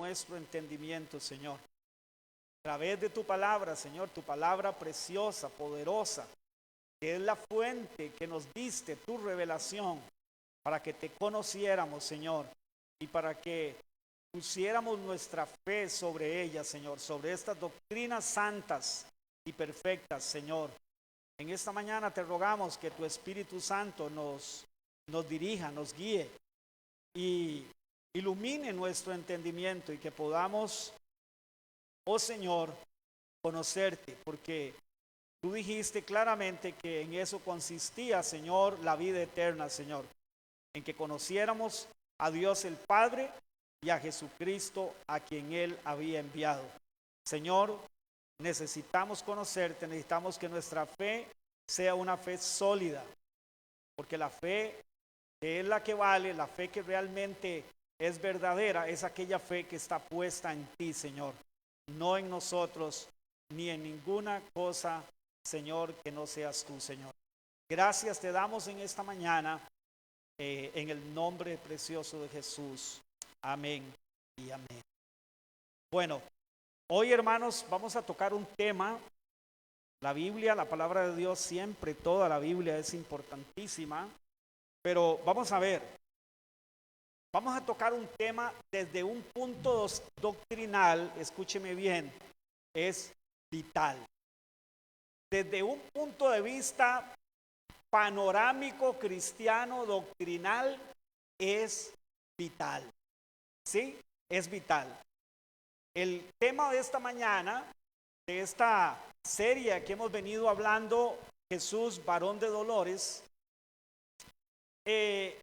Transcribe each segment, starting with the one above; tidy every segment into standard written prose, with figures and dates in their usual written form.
nuestro entendimiento, Señor. A través de tu palabra, Señor, tu palabra preciosa, poderosa, que es la fuente que nos diste, tu revelación, para que te conociéramos, Señor, y para que pusiéramos nuestra fe sobre ella, Señor, sobre estas doctrinas santas y perfectas, Señor. En esta mañana te rogamos que tu Espíritu Santo nos dirija, nos guíe y ilumine nuestro entendimiento y que podamos, oh Señor, conocerte, porque tú dijiste claramente que en eso consistía, Señor, la vida eterna, Señor, en que conociéramos a Dios el Padre y a Jesucristo a quien Él había enviado. Señor, necesitamos conocerte, necesitamos que nuestra fe sea una fe sólida, porque la fe que es la que vale, la fe que realmente es verdadera, es aquella fe que está puesta en ti, Señor, no en nosotros, ni en ninguna cosa, Señor, que no seas tú, Señor. Gracias te damos en esta mañana, en el nombre precioso de Jesús. Amén y amén. Bueno, hoy, hermanos, vamos a tocar un tema. La Biblia, la palabra de Dios, siempre toda la Biblia es importantísima, pero vamos a ver, vamos a tocar un tema desde un punto doctrinal, escúcheme bien, es vital. Desde un punto de vista panorámico, cristiano, doctrinal, es vital. ¿Sí? Es vital. El tema de esta mañana, de esta serie que hemos venido hablando, Jesús, varón de dolores, el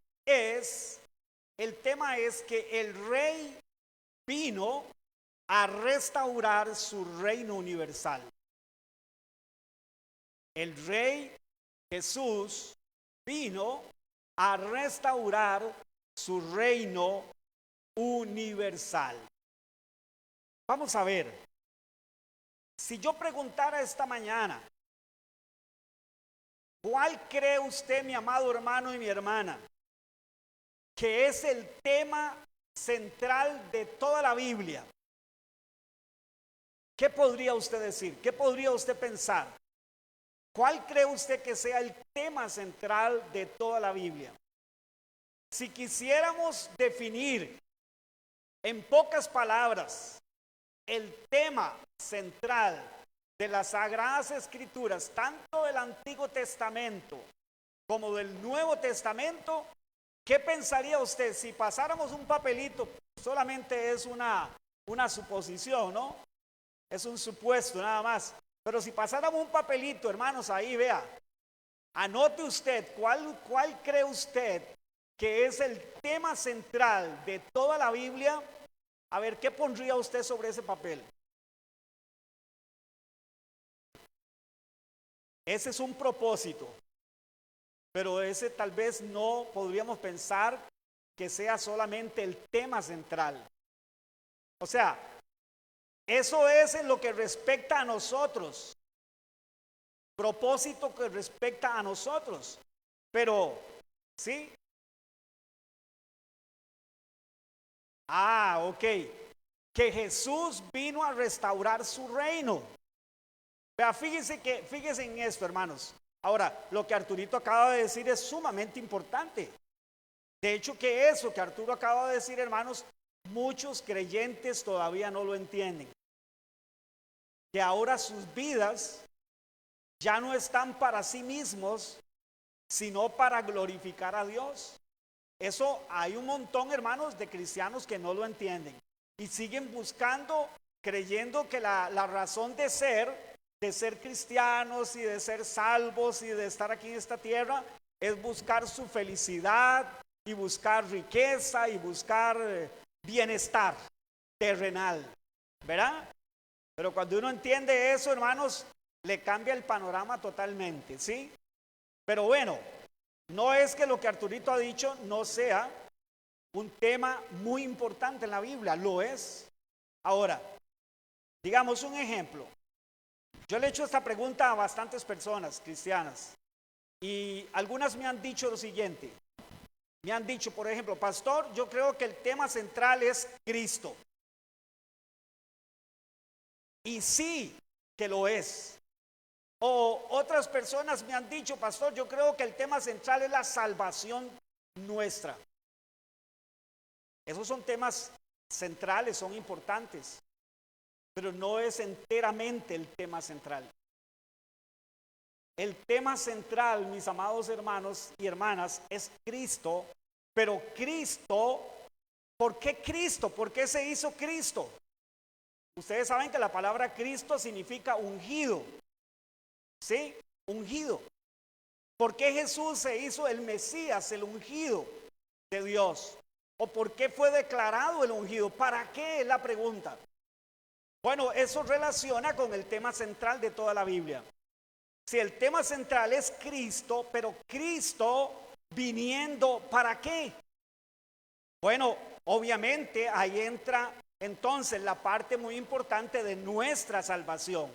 tema es que el rey vino a restaurar su reino universal. El rey Jesús vino a restaurar su reino universal. Vamos a ver, si yo preguntara esta mañana, ¿cuál cree usted, mi amado hermano y mi hermana, que es el tema central de toda la Biblia? ¿Qué podría usted decir? ¿Qué podría usted pensar? ¿Cuál cree usted que sea el tema central de toda la Biblia? Si quisiéramos definir en pocas palabras el tema central de las Sagradas Escrituras, tanto del Antiguo Testamento como del Nuevo Testamento, ¿qué pensaría usted? Si pasáramos un papelito, solamente es una suposición, ¿no? Es un supuesto nada más. Pero si pasáramos un papelito, hermanos, ahí vea, anote usted, ¿cuál cree usted que es el tema central de toda la Biblia? A ver, ¿qué pondría usted sobre ese papel? Ese es un propósito, pero ese tal vez no podríamos pensar que sea solamente el tema central. O sea, eso es en lo que respecta a nosotros, propósito que respecta a nosotros, pero, ¿sí? Ok, que Jesús vino a restaurar su reino. Vea, fíjense en esto, hermanos. Ahora, lo que Arturito acaba de decir es sumamente importante. De hecho, que eso que Arturo acaba de decir, hermanos, muchos creyentes todavía no lo entienden. Que ahora sus vidas ya no están para sí mismos, sino para glorificar a Dios. Eso hay un montón, hermanos, de cristianos que no lo entienden y siguen buscando, creyendo que la razón de ser cristianos y de ser salvos y de estar aquí en esta tierra es buscar su felicidad y buscar riqueza y buscar bienestar terrenal, ¿verdad? Pero cuando uno entiende eso, hermanos, le cambia el panorama totalmente, ¿sí? Pero bueno, no es que lo que Arturito ha dicho no sea un tema muy importante en la Biblia, lo es. Ahora, digamos un ejemplo. Yo le he hecho esta pregunta a bastantes personas cristianas y algunas me han dicho lo siguiente. Me han dicho, por ejemplo, pastor, yo creo que el tema central es Cristo. y sí que lo es. O otras personas me han dicho, pastor, yo creo que el tema central es la salvación nuestra. Esos son temas centrales, son importantes, pero no es enteramente el tema central. El tema central, mis amados hermanos y hermanas, es Cristo, pero Cristo, ¿por qué Cristo? ¿Por qué se hizo Cristo? Ustedes saben que la palabra Cristo significa ungido, ¿sí? Ungido. ¿Por qué Jesús se hizo el Mesías, el ungido de Dios? ¿O por qué fue declarado el ungido? ¿Para qué es la pregunta? Bueno, eso relaciona con el tema central de toda la Biblia. Si el tema central es Cristo, pero Cristo viniendo, ¿para qué? Bueno, obviamente ahí entra entonces la parte muy importante de nuestra salvación.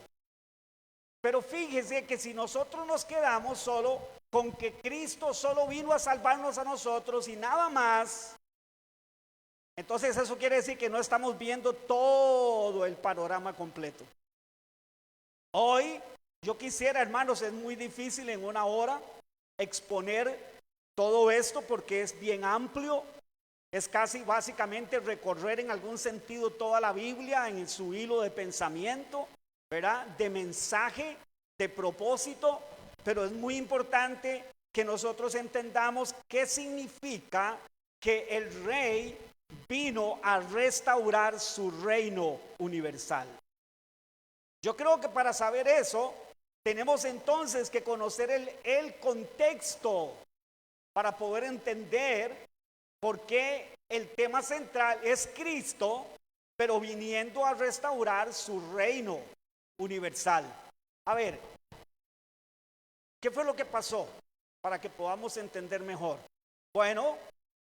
Pero fíjese que si nosotros nos quedamos solo con que Cristo solo vino a salvarnos a nosotros y nada más, entonces eso quiere decir que no estamos viendo todo el panorama completo. Hoy yo quisiera, hermanos, es muy difícil en una hora exponer todo esto porque es bien amplio. Es casi básicamente recorrer en algún sentido toda la Biblia en su hilo de pensamiento, ¿verdad? De mensaje, de propósito, pero es muy importante que nosotros entendamos qué significa que el rey vino a restaurar su reino universal. Yo creo que para saber eso, tenemos entonces que conocer el contexto para poder entender por qué el tema central es Cristo, pero viniendo a restaurar su reino universal. A ver, ¿qué fue lo que pasó? Para que podamos entender mejor. Bueno,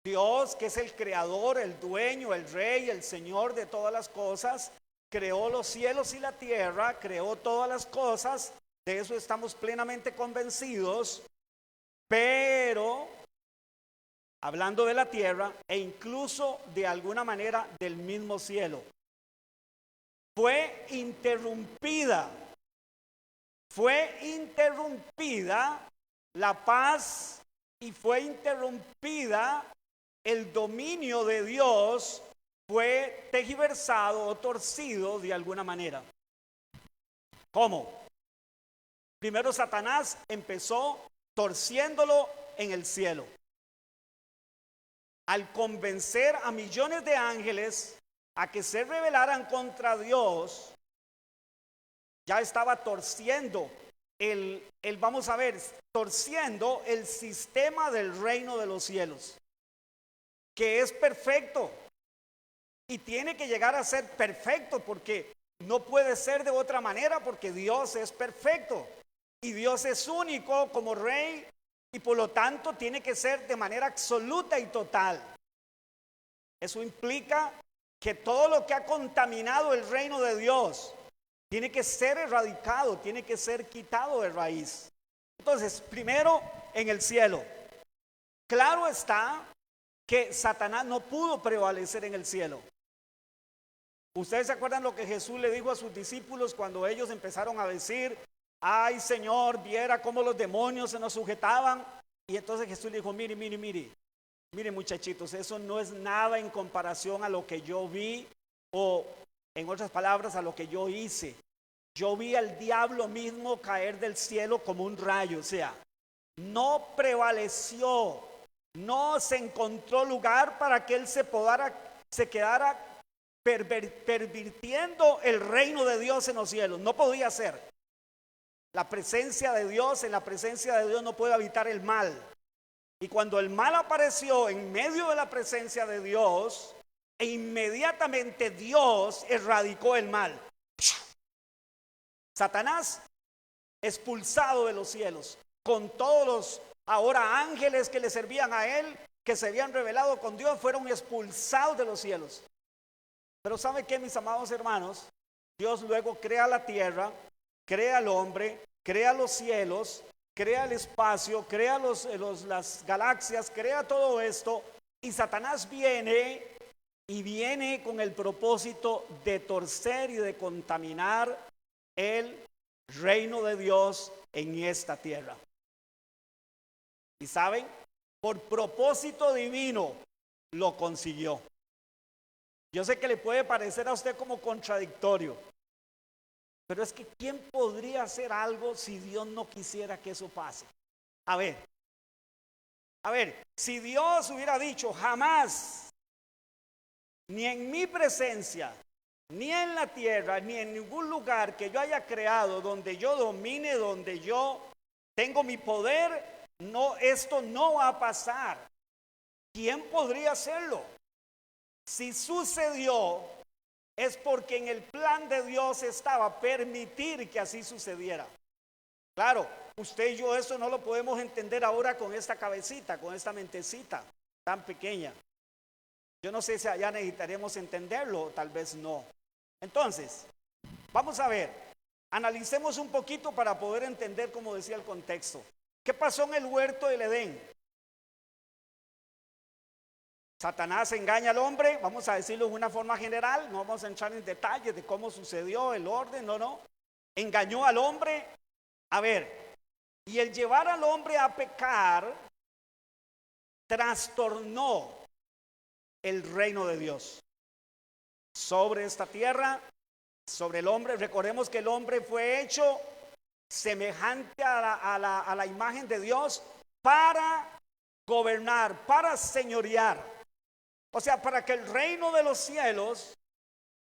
Dios, que es el creador, el dueño, el rey, el señor de todas las cosas, creó los cielos y la tierra, creó todas las cosas, de eso estamos plenamente convencidos, pero hablando de la tierra e incluso de alguna manera del mismo cielo, fue interrumpida la paz y fue interrumpida el dominio de Dios, fue tergiversado o torcido de alguna manera. ¿Cómo? Primero Satanás empezó torciéndolo en el cielo. Al convencer a millones de ángeles a que se rebelaran contra Dios, ya estaba torciendo torciendo el sistema del reino de los cielos, que es perfecto y tiene que llegar a ser perfecto, porque no puede ser de otra manera, porque Dios es perfecto y Dios es único como rey, y por lo tanto tiene que ser de manera absoluta y total. Eso implica que todo lo que ha contaminado el reino de Dios tiene que ser erradicado, tiene que ser quitado de raíz. Entonces, primero en el cielo. Claro está que Satanás no pudo prevalecer en el cielo. ¿Ustedes se acuerdan lo que Jesús le dijo a sus discípulos cuando ellos empezaron a decir: ay, Señor, viera cómo los demonios se nos sujetaban? Y entonces Jesús le dijo: mire muchachitos, eso no es nada en comparación a lo que yo vi, o en otras palabras, a lo que yo hice. Yo vi al diablo mismo caer del cielo como un rayo, o sea, no prevaleció, no se encontró lugar para que él se quedara pervirtiendo el reino de Dios en los cielos. No podía ser. La presencia de Dios, en la presencia de Dios no puede habitar el mal. Y cuando el mal apareció en medio de la presencia de Dios, e inmediatamente Dios erradicó el mal. Satanás expulsado de los cielos, con todos los ahora ángeles que le servían a él, que se habían rebelado con Dios, fueron expulsados de los cielos. Pero ¿sabe qué, mis amados hermanos? Dios luego crea la tierra, crea al hombre, crea los cielos, crea el espacio, crea las galaxias, crea todo esto, y Satanás viene y viene con el propósito de torcer y de contaminar el reino de Dios en esta tierra. Y saben, por propósito divino lo consiguió. Yo sé que le puede parecer a usted como contradictorio, pero es que ¿quién podría hacer algo si Dios no quisiera que eso pase? A ver, si Dios hubiera dicho jamás, ni en mi presencia, ni en la tierra, ni en ningún lugar que yo haya creado, donde yo domine, donde yo tengo mi poder, no, esto no va a pasar. ¿Quién podría hacerlo? Si sucedió, es porque en el plan de Dios estaba permitir que así sucediera. Claro, usted y yo eso no lo podemos entender ahora con esta cabecita, con esta mentecita tan pequeña. Yo no sé si allá necesitaremos entenderlo, tal vez no. Entonces, vamos a ver, analicemos un poquito para poder entender, como decía el contexto. ¿Qué pasó en el huerto del Edén? Satanás engaña al hombre, vamos a decirlo de una forma general, no vamos a entrar en detalles de cómo sucedió el orden, no. Engañó al hombre. A ver, y el llevar al hombre a pecar trastornó el reino de Dios sobre esta tierra, sobre el hombre. Recordemos que el hombre fue hecho semejante a la imagen de Dios para gobernar, para señorear. O sea, para que el reino de los cielos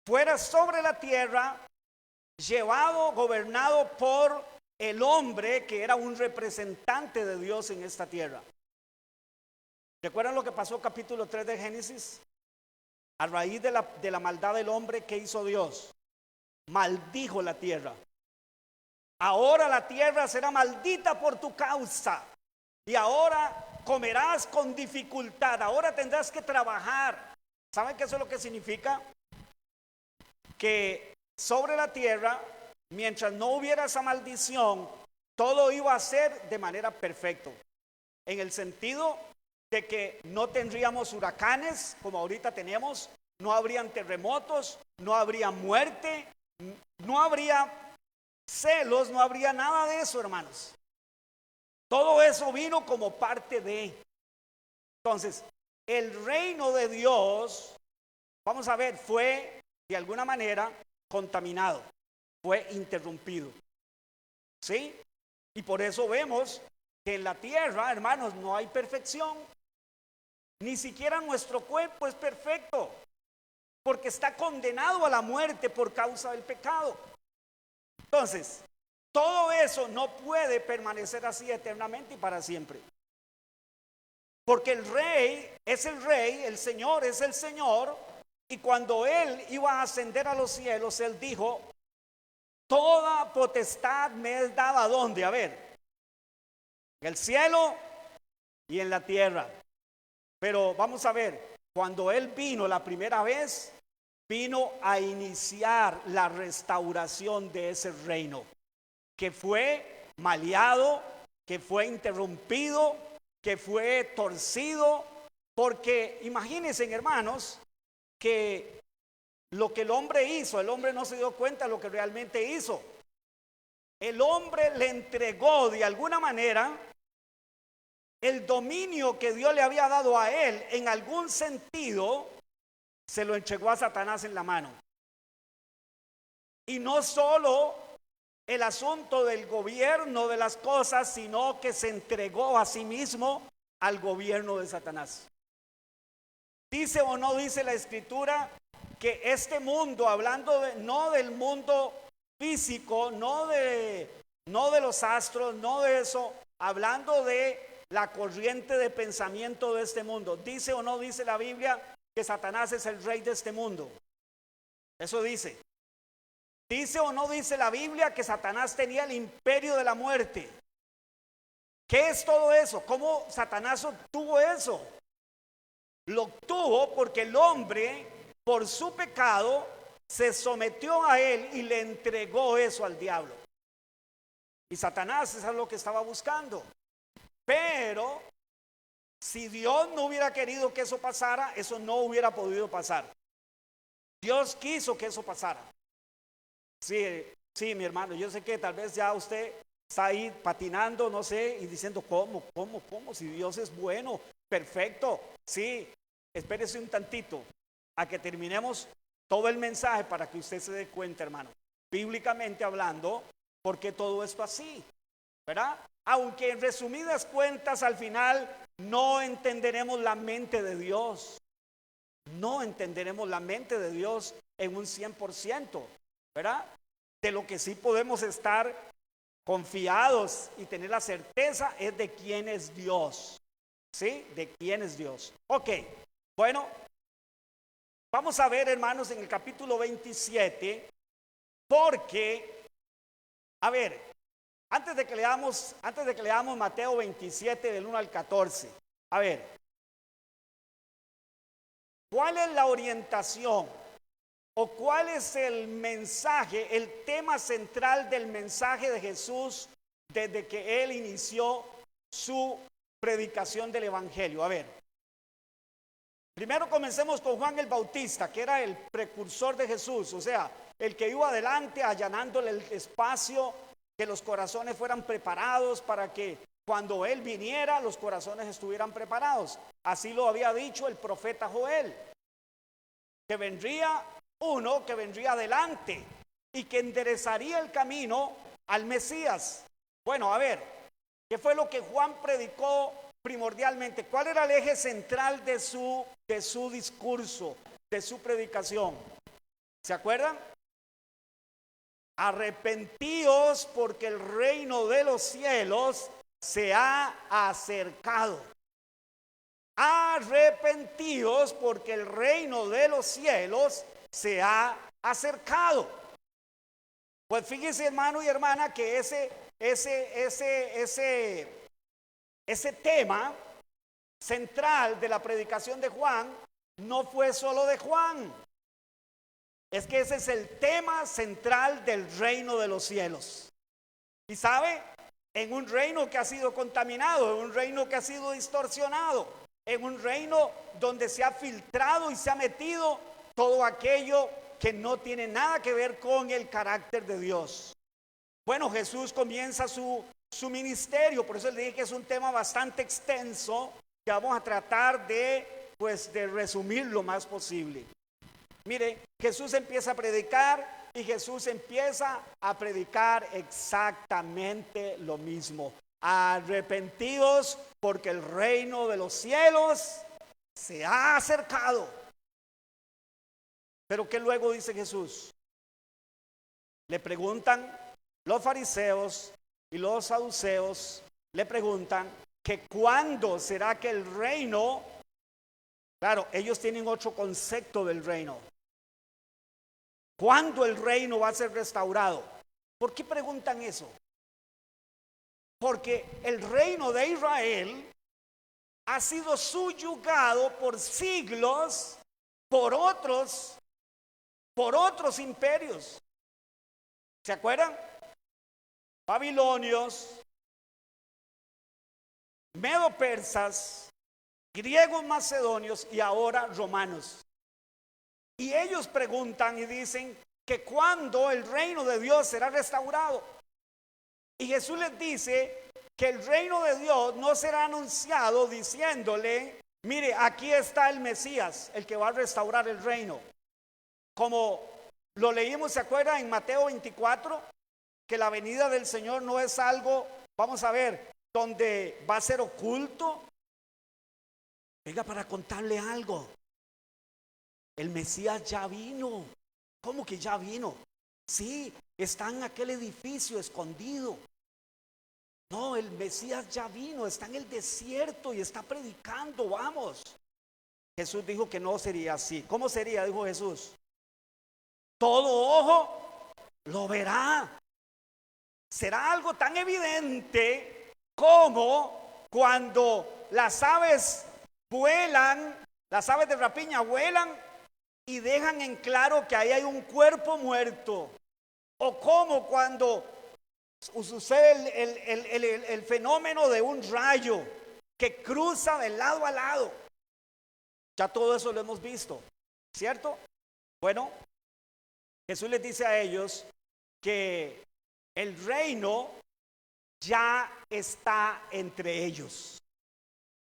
fuera sobre la tierra, llevado, gobernado por el hombre que era un representante de Dios en esta tierra. ¿Recuerdan lo que pasó capítulo 3 de Génesis? A raíz de la maldad del hombre, ¿qué hizo Dios? Maldijo la tierra. Ahora la tierra será maldita por tu causa. Y ahora comerás con dificultad. Ahora tendrás que trabajar. ¿Saben qué eso es lo que significa? Que sobre la tierra, mientras no hubiera esa maldición, todo iba a ser de manera perfecta. En el sentido de que no tendríamos huracanes como ahorita tenemos, no habrían terremotos, no habría muerte, no habría celos, no habría nada de eso, hermanos. Todo eso vino como parte de. Entonces, el reino de Dios, vamos a ver, fue de alguna manera contaminado, fue interrumpido. ¿Sí? Y por eso vemos que en la tierra, hermanos, no hay perfección. Ni siquiera nuestro cuerpo es perfecto, porque está condenado a la muerte por causa del pecado. Entonces, todo eso no puede permanecer así eternamente y para siempre. Porque el rey, el Señor es el Señor, y cuando Él iba a ascender a los cielos, Él dijo, toda potestad me es dada, ¿dónde? A ver, en el cielo y en la tierra. Pero vamos a ver, cuando Él vino la primera vez, vino a iniciar la restauración de ese reino, que fue maleado, que fue interrumpido, que fue torcido, porque imagínense, hermanos, que lo que el hombre hizo, el hombre no se dio cuenta de lo que realmente hizo. El hombre le entregó de alguna manera el dominio que Dios le había dado a él, en algún sentido, se lo entregó a Satanás en la mano. Y no solo el asunto del gobierno de las cosas, sino que se entregó a sí mismo al gobierno de Satanás. ¿Dice o no dice la Escritura que este mundo, hablando no del mundo físico, no de los astros, no de eso, hablando de la corriente de pensamiento de este mundo, dice o no dice la Biblia que Satanás es el rey de este mundo? Eso dice. ¿Dice o no dice la Biblia que Satanás tenía el imperio de la muerte? ¿Qué es todo eso? ¿Cómo Satanás obtuvo eso? Lo obtuvo porque el hombre, por su pecado, se sometió a él y le entregó eso al diablo. Y Satanás es lo que estaba buscando. Pero si Dios no hubiera querido que eso pasara, eso no hubiera podido pasar. Dios quiso que eso pasara. Sí, sí, mi hermano, yo sé que tal vez ya usted está ahí patinando, no sé, y diciendo, ¿cómo? Si Dios es bueno, perfecto. Sí, espérese un tantito a que terminemos todo el mensaje para que usted se dé cuenta, hermano. Bíblicamente hablando, ¿por qué todo esto así? ¿Verdad? Aunque en resumidas cuentas al final no entenderemos la mente de Dios. No entenderemos la mente de Dios en un 100%, ¿verdad? De lo que sí podemos estar confiados y tener la certeza es de quién es Dios. ¿Sí? De quién es Dios. Ok, bueno, vamos a ver, hermanos, en el capítulo 27, porque, a ver, antes de que leamos Mateo 27 del 1 al 14, a ver, ¿cuál es la orientación o cuál es el mensaje, el tema central del mensaje de Jesús desde que Él inició su predicación del Evangelio? A ver, primero comencemos con Juan el Bautista, que era el precursor de Jesús, o sea, el que iba adelante allanándole el espacio, que los corazones fueran preparados para que cuando Él viniera los corazones estuvieran preparados. Así lo había dicho el profeta Joel, que vendría uno que vendría adelante y que enderezaría el camino al Mesías. Bueno, a ver, ¿qué fue lo que Juan predicó primordialmente? ¿Cuál era el eje central de su discurso, de su predicación? ¿Se acuerdan? Arrepentíos porque el reino de los cielos se ha acercado. Arrepentíos porque el reino de los cielos se ha acercado. Pues fíjese, hermano y hermana, que ese tema central de la predicación de Juan no fue solo de Juan. Es que ese es el tema central del reino de los cielos. Y sabe, en un reino que ha sido contaminado, en un reino que ha sido distorsionado, en un reino donde se ha filtrado y se ha metido todo aquello que no tiene nada que ver con el carácter de Dios. Bueno, Jesús comienza su ministerio, por eso le dije que es un tema bastante extenso que vamos a tratar de resumir lo más posible. Mire, Jesús empieza a predicar y Jesús empieza a predicar exactamente lo mismo. Arrepentidos porque el reino de los cielos se ha acercado. Pero ¿qué luego dice Jesús? Le preguntan los fariseos y los saduceos, le preguntan que cuándo será que el reino, claro, ellos tienen otro concepto del reino. ¿Cuándo el reino va a ser restaurado? ¿Por qué preguntan eso? Porque el reino de Israel ha sido subyugado por siglos por otros imperios. ¿Se acuerdan? Babilonios, medo-persas, griegos macedonios y ahora romanos. Y ellos preguntan y dicen que cuándo el reino de Dios será restaurado. Y Jesús les dice que el reino de Dios no será anunciado diciéndole, mire, aquí está el Mesías, el que va a restaurar el reino. Como lo leímos, ¿se acuerdan? En Mateo 24, que la venida del Señor no es algo, vamos a ver, donde va a ser oculto. Venga, para contarle algo. El Mesías ya vino. ¿Cómo que ya vino? Sí, está en aquel edificio escondido. No, el Mesías ya vino, está en el desierto y está predicando, vamos. Jesús dijo que no sería así. ¿Cómo sería? Dijo Jesús. Todo ojo lo verá. Será algo tan evidente como cuando las aves vuelan, las aves de rapiña vuelan y dejan en claro que ahí hay un cuerpo muerto. O como cuando sucede el fenómeno de un rayo que cruza de lado a lado. Ya todo eso lo hemos visto, ¿cierto? Bueno, Jesús les dice a ellos que el reino ya está entre ellos.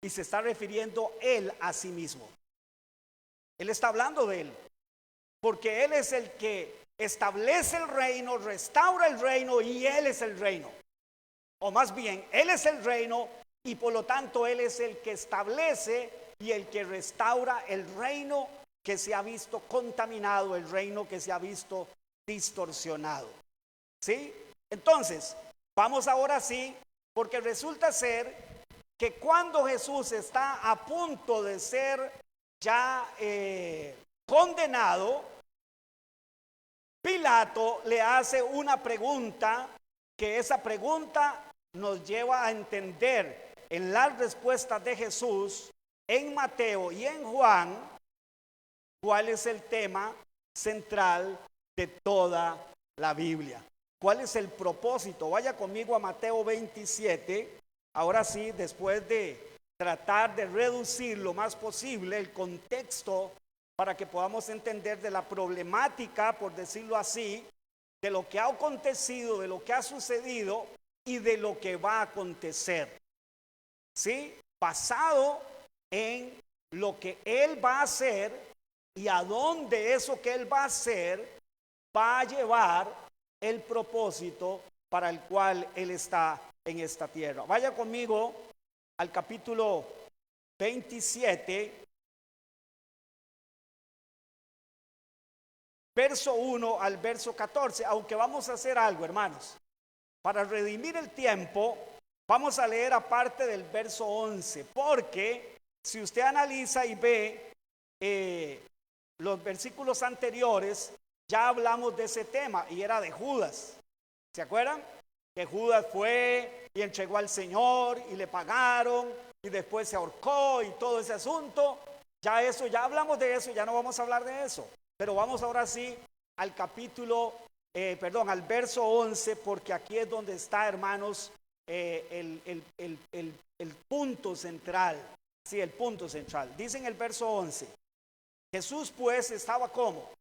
Y se está refiriendo él a sí mismo. Él está hablando de él. Porque él es el que establece el reino, restaura el reino y él es el reino. O más bien, él es el reino y por lo tanto él es el que establece y el que restaura el reino que se ha visto contaminado, el reino que se ha visto distorsionado. ¿Sí? Entonces, vamos ahora sí, porque resulta ser que cuando Jesús está a punto de ser ya condenado, Pilato le hace una pregunta, que esa pregunta nos lleva a entender en las respuestas de Jesús en Mateo y en Juan cuál es el tema central de toda la Biblia. ¿Cuál es el propósito? Vaya conmigo a Mateo 27. Ahora sí, después de tratar de reducir lo más posible el contexto para que podamos entender de la problemática, por decirlo así, de lo que ha acontecido, de lo que ha sucedido y de lo que va a acontecer. ¿Sí? Basado en lo que Él va a hacer y a dónde eso que Él va a hacer va a llevar el propósito para el cual Él está en esta tierra. Vaya conmigo al capítulo 27, verso 1 al verso 14, aunque vamos a hacer algo, hermanos. Para redimir el tiempo, vamos a leer aparte del verso 11, porque si usted analiza y ve los versículos anteriores, ya hablamos de ese tema y era de Judas. ¿Se acuerdan? Que Judas fue y entregó al Señor y le pagaron y después se ahorcó y todo ese asunto. Ya eso, ya hablamos de eso, ya no vamos a hablar de eso. Pero vamos ahora sí al capítulo, al verso 11, porque aquí es donde está, hermanos, el punto central. Sí, el punto central. Dice en el verso 11, Jesús pues estaba como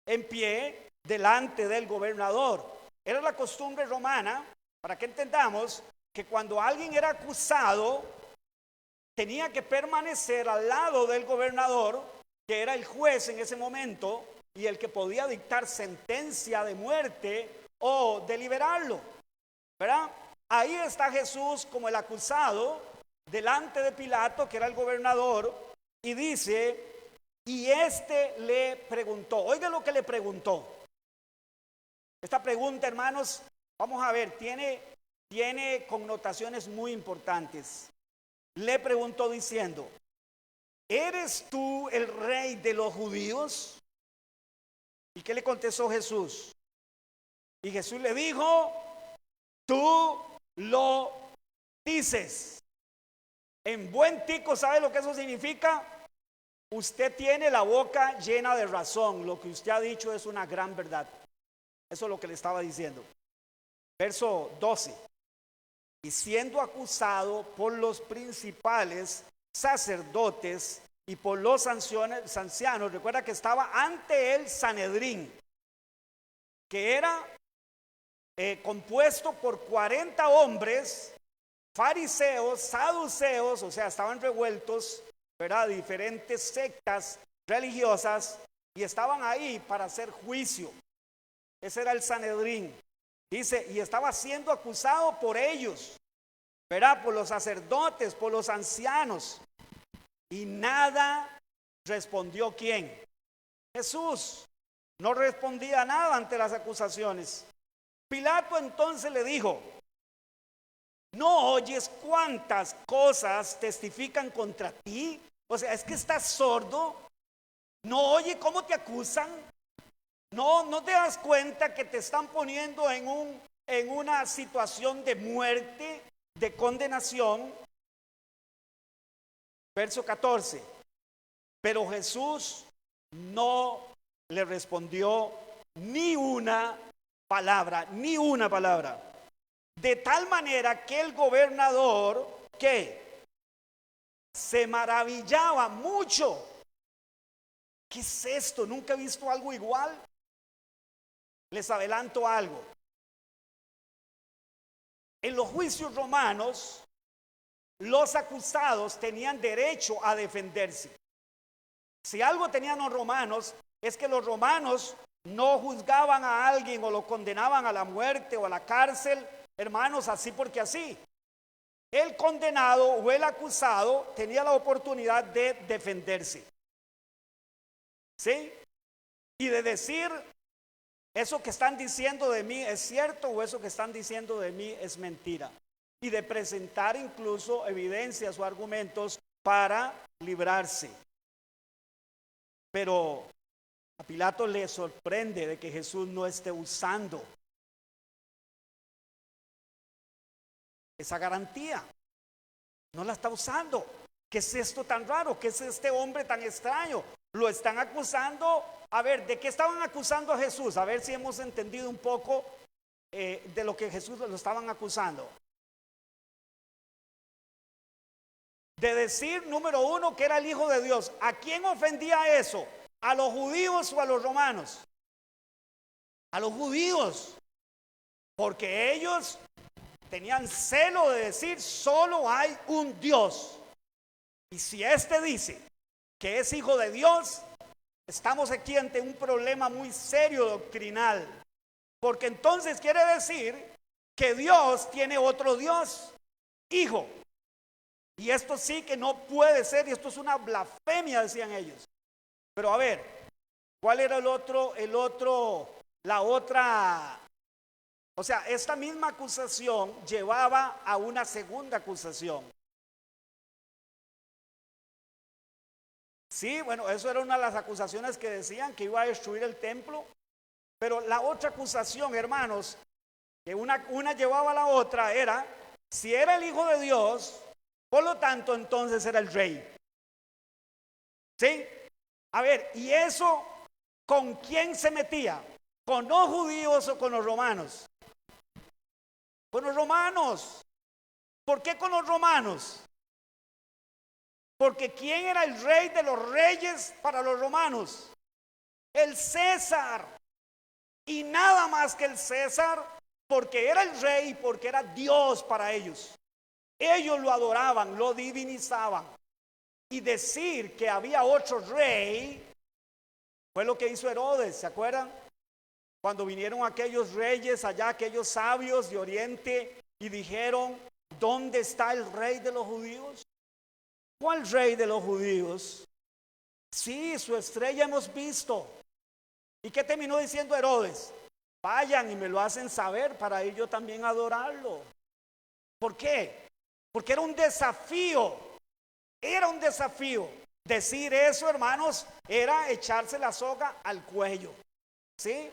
en pie delante del gobernador. Era la costumbre romana, para que entendamos, que cuando alguien era acusado, tenía que permanecer al lado del gobernador, que era el juez en ese momento y el que podía dictar sentencia de muerte o de liberarlo, ¿verdad? Ahí está Jesús como el acusado delante de Pilato, que era el gobernador, y dice, y este le preguntó, oiga lo que le preguntó. Esta pregunta, hermanos, vamos a ver, tiene connotaciones muy importantes. Le preguntó diciendo, ¿eres tú el rey de los judíos? ¿Y qué le contestó Jesús? Y Jesús le dijo, tú lo dices. En buen tico, ¿sabe lo que eso significa? Usted tiene la boca llena de razón. Lo que usted ha dicho es una gran verdad. Eso es lo que le estaba diciendo. Verso 12. Y siendo acusado por los principales sacerdotes y por los ancianos, recuerda que estaba ante el Sanedrín, que era compuesto por 40 hombres, fariseos, saduceos, o sea, estaban revueltos, ¿verdad? Diferentes sectas religiosas y estaban ahí para hacer juicio. Ese era el Sanedrín. Dice, y estaba siendo acusado por ellos, ¿verdad? Por los sacerdotes, por los ancianos. Y nada respondió ¿quién? Jesús. No respondía nada ante las acusaciones. Pilato entonces le dijo, ¿no oyes cuántas cosas testifican contra ti? O sea, ¿es que estás sordo? ¿No oye cómo te acusan? ¿No te das cuenta que te están poniendo en una situación de muerte, de condenación? Verso 14. Pero Jesús no le respondió ni una palabra, ni una palabra. De tal manera que el gobernador, que se maravillaba mucho ¿Qué es esto? Nunca he visto algo igual. Les adelanto algo. En los juicios romanos, los acusados tenían derecho a defenderse. Si algo tenían los romanos, es que los romanos no juzgaban a alguien o lo condenaban a la muerte o a la cárcel, hermanos, así porque así. El condenado o el acusado tenía la oportunidad de defenderse. ¿Sí? Y de decir, eso que están diciendo de mí es cierto o eso que están diciendo de mí es mentira. Y de presentar incluso evidencias o argumentos para librarse. Pero a Pilato le sorprende de que Jesús no esté usando esa garantía. No la está usando. ¿Qué es esto tan raro? ¿Qué es este hombre tan extraño? Lo están acusando. A ver, ¿de qué estaban acusando a Jesús? A ver si hemos entendido un poco de lo que Jesús lo estaban acusando. De decir, número uno, que era el Hijo de Dios. ¿A quién ofendía eso? ¿A los judíos o a los romanos? A los judíos. Porque ellos tenían celo de decir, solo hay un Dios. Y si éste dice que es hijo de Dios, estamos aquí ante un problema muy serio doctrinal. Porque entonces quiere decir que Dios tiene otro Dios, hijo. Y esto sí que no puede ser, y esto es una blasfemia, decían ellos. Pero a ver, ¿cuál era la otra? O sea, esta misma acusación llevaba a una segunda acusación. Sí, bueno, eso era una de las acusaciones que decían que iba a destruir el templo. Pero la otra acusación, hermanos, que una llevaba a la otra, era, si era el Hijo de Dios, por lo tanto, entonces era el rey. ¿Sí? A ver, ¿y eso con quién se metía? ¿Con los judíos o con los romanos? Con los romanos. ¿Por qué con los romanos? Porque ¿quién era el rey de los reyes para los romanos? El César. Y nada más que el César, porque era el rey y porque era Dios para ellos. Ellos lo adoraban, lo divinizaban. Y decir que había otro rey fue lo que hizo Herodes, ¿se acuerdan? Cuando vinieron aquellos reyes allá, aquellos sabios de Oriente y dijeron, ¿dónde está el rey de los judíos? ¿Cuál rey de los judíos? Sí, su estrella hemos visto. ¿Y qué terminó diciendo Herodes? Vayan y me lo hacen saber para ir yo también a adorarlo. ¿Por qué? Porque era un desafío. Era un desafío. Decir eso, hermanos, era echarse la soga al cuello. ¿Sí?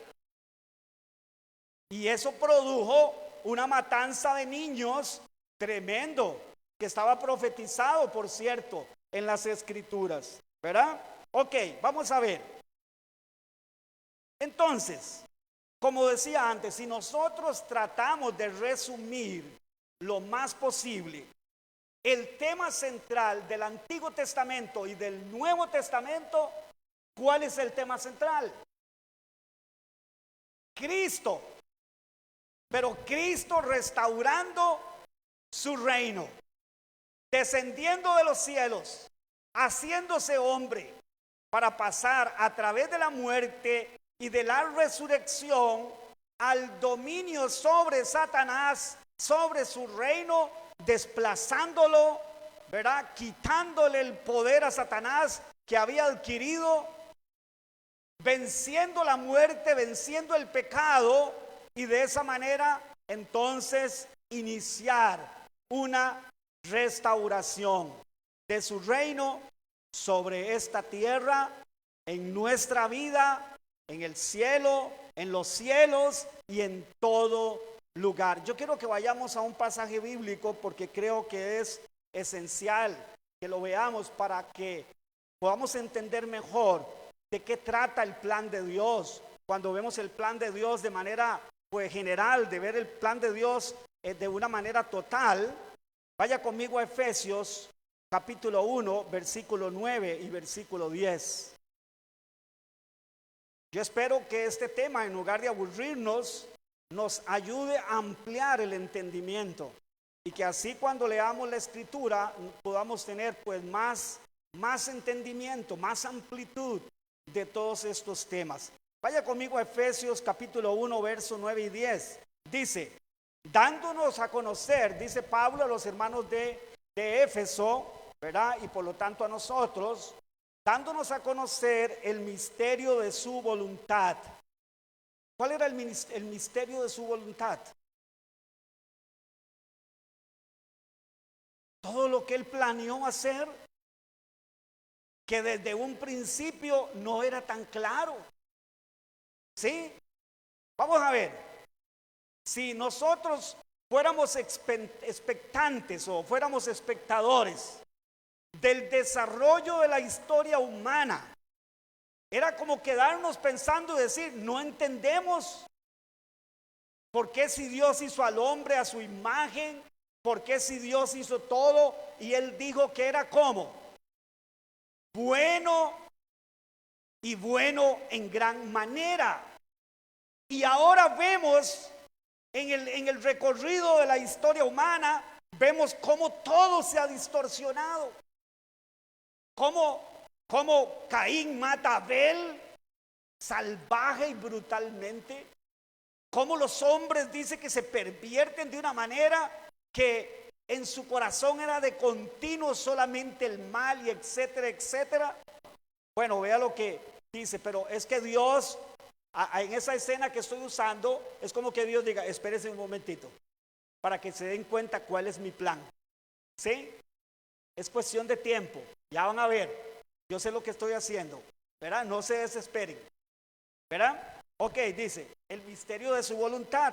Y eso produjo una matanza de niños tremendo, que estaba profetizado, por cierto, en las Escrituras. ¿Verdad? Ok, vamos a ver. Entonces, como decía antes, si nosotros tratamos de resumir lo más posible el tema central del Antiguo Testamento y del Nuevo Testamento, ¿cuál es el tema central? Cristo. Pero Cristo restaurando su reino, descendiendo de los cielos, haciéndose hombre para pasar a través de la muerte y de la resurrección al dominio sobre Satanás, sobre su reino, desplazándolo, ¿verdad? Quitándole el poder a Satanás que había adquirido, venciendo la muerte, venciendo el pecado, y de esa manera entonces iniciar una restauración de su reino sobre esta tierra, en nuestra vida, en el cielo, en los cielos y en todo lugar. Yo quiero que vayamos a un pasaje bíblico porque creo que es esencial que lo veamos para que podamos entender mejor de qué trata el plan de Dios. Cuando vemos el plan de Dios de manera general, de ver el plan de Dios de una manera total, vaya conmigo a Efesios capítulo 1, versículo 9 y versículo 10. Yo espero que este tema, en lugar de aburrirnos, nos ayude a ampliar el entendimiento y que así cuando leamos la escritura podamos tener pues más entendimiento, más amplitud de todos estos temas. Vaya conmigo a Efesios capítulo 1, verso 9 y 10. Dice, dándonos a conocer, dice Pablo a los hermanos de Éfeso, ¿verdad? Y por lo tanto a nosotros, dándonos a conocer el misterio de su voluntad. ¿Cuál era el misterio de su voluntad? Todo lo que él planeó hacer, que desde un principio no era tan claro. ¿Sí? Vamos a ver. Si nosotros fuéramos expectantes o fuéramos espectadores del desarrollo de la historia humana, era como quedarnos pensando y decir, no entendemos por qué si Dios hizo al hombre a su imagen, por qué si Dios hizo todo y él dijo que era como bueno y bueno en gran manera. Y ahora vemos en el recorrido de la historia humana, vemos cómo todo se ha distorsionado. Cómo Caín mata a Abel salvaje y brutalmente. Cómo los hombres dice que se pervierten de una manera que en su corazón era de continuo solamente el mal y etcétera, etcétera. Bueno, vea lo que dice, pero es que Dios, en esa escena que estoy usando, es como que Dios diga, espérense un momentito, para que se den cuenta cuál es mi plan. ¿Sí? Es cuestión de tiempo, ya van a ver, yo sé lo que estoy haciendo, ¿verdad? No se desesperen, ¿verdad? Ok, dice, el misterio de su voluntad,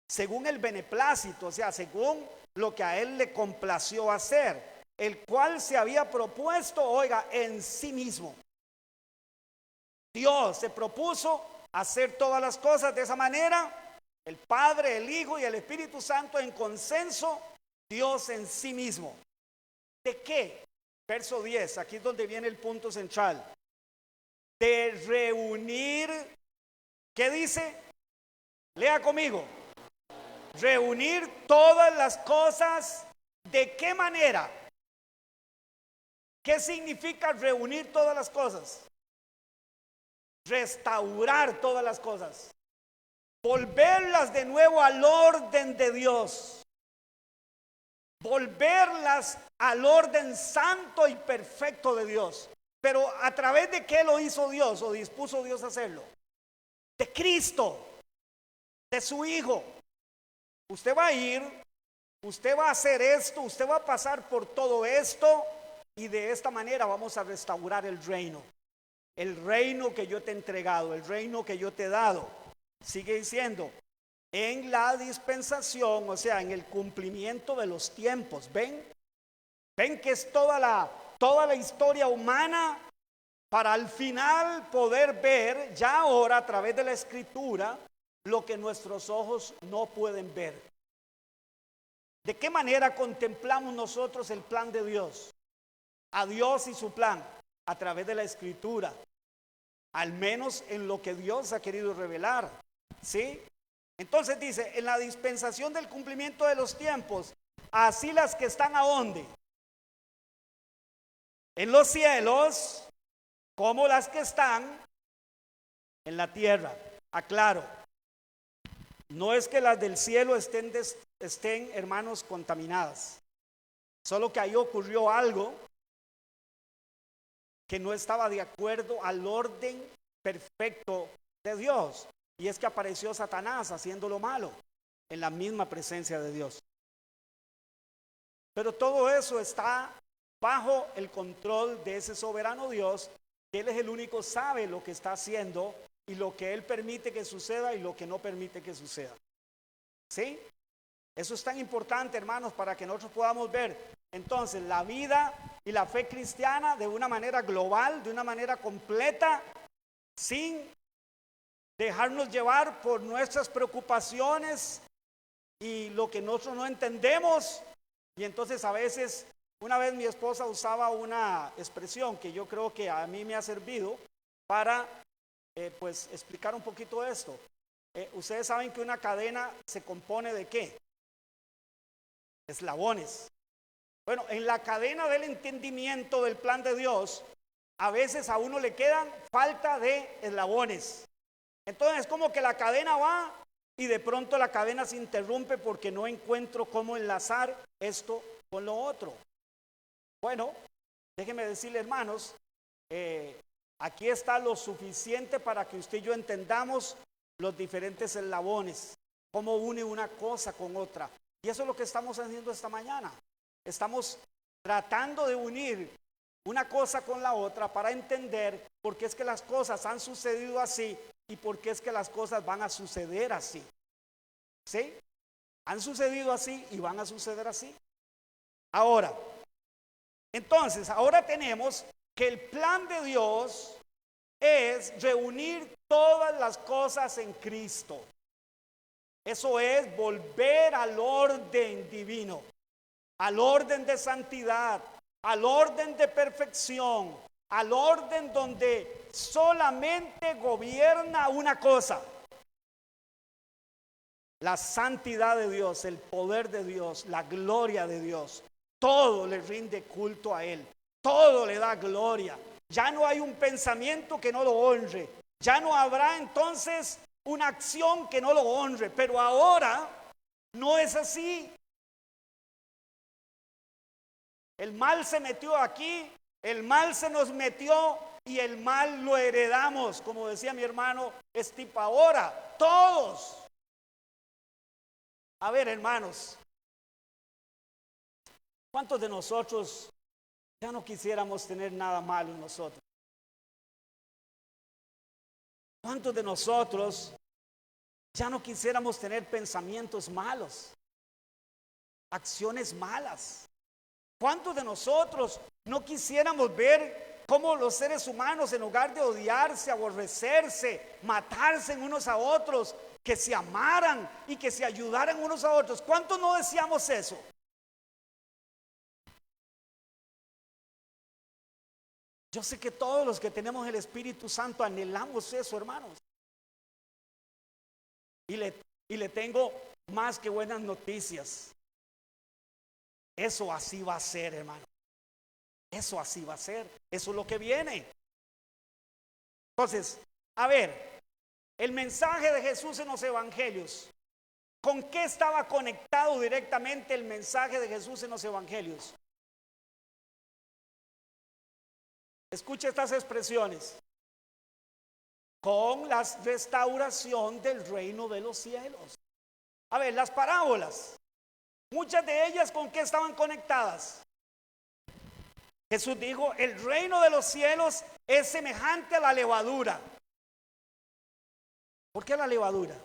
según el beneplácito, o sea, según lo que a él le complació hacer, el cual se había propuesto, oiga, en sí mismo. Dios se propuso hacer todas las cosas de esa manera, el Padre, el Hijo y el Espíritu Santo en consenso, Dios en sí mismo. ¿De qué? Verso 10, aquí es donde viene el punto central. De reunir, ¿qué dice? Lea conmigo. Reunir todas las cosas, ¿de qué manera? ¿Qué significa reunir todas las cosas? Restaurar todas las cosas. Volverlas de nuevo al orden de Dios. Volverlas al orden santo y perfecto de Dios. Pero ¿a través de qué lo hizo Dios o dispuso Dios hacerlo? De Cristo, de su Hijo. Usted va a ir, usted va a hacer esto, usted va a pasar por todo esto y de esta manera vamos a restaurar el reino. El reino que yo te he entregado, el reino que yo te he dado. Sigue diciendo, en la dispensación, o sea, en el cumplimiento de los tiempos. ¿Ven? ¿Ven que es toda la historia humana para al final poder ver ya ahora a través de la escritura lo que nuestros ojos no pueden ver? ¿De qué manera contemplamos nosotros el plan de Dios? A Dios y su plan a través de la escritura, al menos en lo que Dios ha querido revelar. ¿Sí? Entonces dice, en la dispensación del cumplimiento de los tiempos, así las que están ¿a dónde? En los cielos, como las que están en la tierra. Aclaro, no es que las del cielo estén, hermanos, contaminadas. Solo que ahí ocurrió algo que no estaba de acuerdo al orden perfecto de Dios. Y es que apareció Satanás haciendo lo malo en la misma presencia de Dios. Pero todo eso está bajo el control de ese soberano Dios, que Él es el único que sabe lo que está haciendo y lo que Él permite que suceda y lo que no permite que suceda. ¿Sí? Eso es tan importante, hermanos, para que nosotros podamos ver entonces la vida y la fe cristiana de una manera global, de una manera completa, sin dejarnos llevar por nuestras preocupaciones y lo que nosotros no entendemos. Y entonces a veces, una vez mi esposa usaba una expresión que yo creo que a mí me ha servido para pues explicar un poquito esto. Ustedes saben que una cadena se compone ¿de qué? Eslabones. Bueno, en la cadena del entendimiento del plan de Dios, a veces a uno le quedan falta de eslabones. Entonces es como que la cadena va y de pronto la cadena se interrumpe porque no encuentro cómo enlazar esto con lo otro. Bueno, déjenme decirle, hermanos, aquí está lo suficiente para que usted y yo entendamos los diferentes eslabones, cómo une una cosa con otra. Y eso es lo que estamos haciendo esta mañana. Estamos tratando de unir una cosa con la otra para entender por qué es que las cosas han sucedido así y por qué es que las cosas van a suceder así. ¿Sí? Han sucedido así y van a suceder así. Ahora, entonces, ahora tenemos que el plan de Dios es reunir todas las cosas en Cristo. Eso es volver al orden divino, al orden de santidad, al orden de perfección, al orden donde solamente gobierna una cosa: la santidad de Dios, el poder de Dios, la gloria de Dios. Todo le rinde culto a Él, todo le da gloria. Ya no hay un pensamiento que no lo honre, ya no habrá entonces una acción que no lo honre, pero ahora no es así. El mal se metió aquí, el mal se nos metió y el mal lo heredamos, como decía mi hermano Steve ahora, todos. A ver, hermanos, ¿cuántos de nosotros ya no quisiéramos tener nada malo en nosotros? ¿Cuántos de nosotros ya no quisiéramos tener pensamientos malos, acciones malas? ¿Cuántos de nosotros no quisiéramos ver cómo los seres humanos, en lugar de odiarse, aborrecerse, matarse en unos a otros, que se amaran y que se ayudaran unos a otros? ¿Cuántos no deseamos eso? Yo sé que todos los que tenemos el Espíritu Santo anhelamos eso, hermanos. Y le tengo más que buenas noticias. Eso así va a ser, hermano. Eso así va a ser. Eso es lo que viene. Entonces, a ver, el mensaje de Jesús en los evangelios, ¿con qué estaba conectado directamente el mensaje de Jesús en los evangelios? Escuche estas expresiones: con la restauración del reino de los cielos. A ver, las parábolas, muchas de ellas, ¿con qué estaban conectadas? Jesús dijo: el reino de los cielos es semejante a la levadura. ¿Por qué la levadura?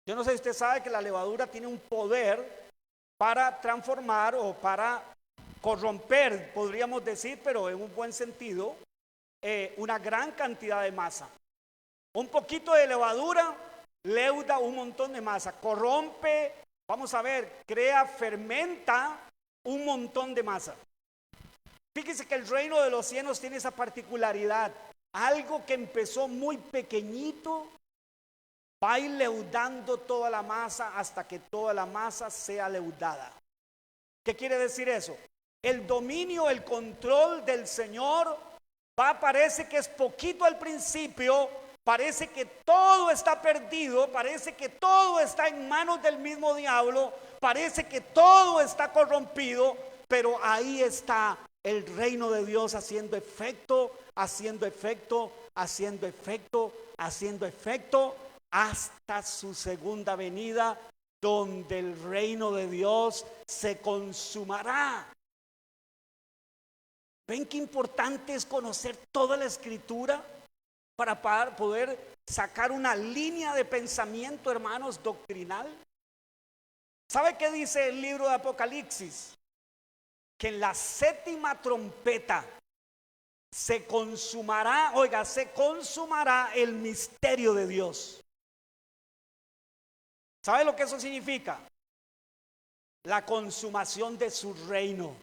Yo no sé si usted sabe que la levadura tiene un poder para transformar o para corromper, podríamos decir, pero en un buen sentido, una gran cantidad de masa. Un poquito de levadura leuda un montón de masa, corrompe, vamos a ver, crea, fermenta un montón de masa. Fíjese que el reino de los cielos tiene esa particularidad: algo que empezó muy pequeñito va a ir leudando toda la masa hasta que toda la masa sea leudada. ¿Qué quiere decir eso? El dominio, el control del Señor parece que es poquito al principio, parece que todo está perdido, parece que todo está en manos del mismo diablo, parece que todo está corrompido, pero ahí está el reino de Dios haciendo efecto, haciendo efecto, haciendo efecto, haciendo efecto, hasta su segunda venida, donde el reino de Dios se consumará. ¿Ven qué importante es conocer toda la escritura para poder sacar una línea de pensamiento, hermanos, doctrinal? ¿Sabe qué dice el libro de Apocalipsis? Que en la séptima trompeta se consumará, oiga, se consumará el misterio de Dios. ¿Sabe lo que eso significa? La consumación de su reino.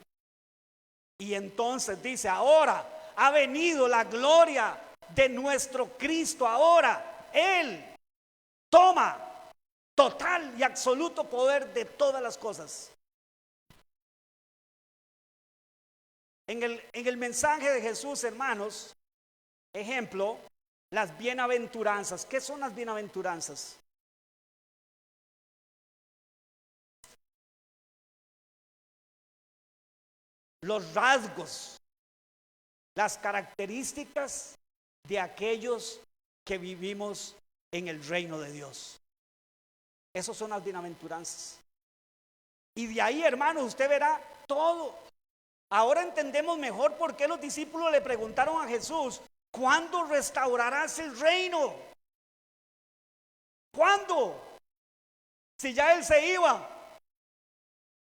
Y entonces dice: ahora ha venido la gloria de nuestro Cristo. Ahora Él toma total y absoluto poder de todas las cosas. En el mensaje de Jesús, hermanos, ejemplo, las bienaventuranzas. ¿Qué son las bienaventuranzas? Los rasgos, las características de aquellos que vivimos en el reino de Dios. Esos son las bienaventuranzas. Y de ahí, hermanos, usted verá todo. Ahora entendemos mejor por qué los discípulos le preguntaron a Jesús: ¿cuándo restaurarás el reino? ¿Cuándo? Si ya Él se iba.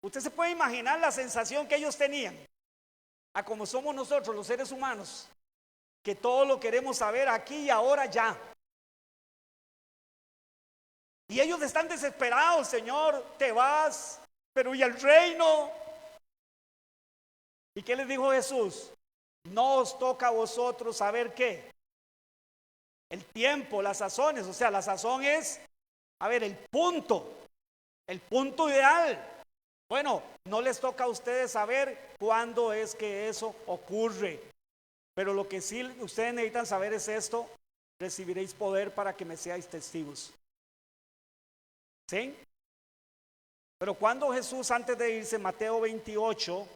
Usted se puede imaginar la sensación que ellos tenían, a como somos nosotros los seres humanos, que todo lo queremos saber aquí y ahora ya. Y ellos están desesperados: Señor, te vas, pero ¿y el reino? ¿Y qué les dijo Jesús? No os toca a vosotros saber qué. El tiempo, las sazones. O sea, la sazón es, el punto ideal. Bueno, no les toca a ustedes saber cuándo es que eso ocurre. Pero lo que sí ustedes necesitan saber es esto: recibiréis poder para que me seáis testigos. ¿Sí? Pero cuando Jesús, antes de irse, Mateo 28,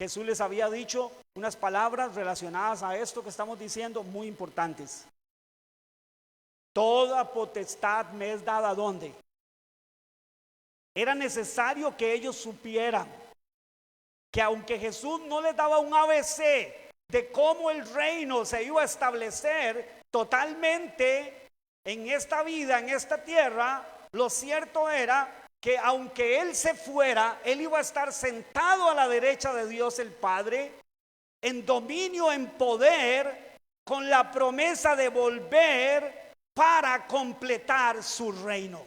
Jesús les había dicho unas palabras relacionadas a esto que estamos diciendo, muy importantes. Toda potestad me es dada. ¿Dónde? Era necesario que ellos supieran que aunque Jesús no les daba un ABC de cómo el reino se iba a establecer totalmente en esta vida, en esta tierra, lo cierto era que aunque Él se fuera, Él iba a estar sentado a la derecha de Dios el Padre, en dominio, en poder, con la promesa de volver para completar su reino.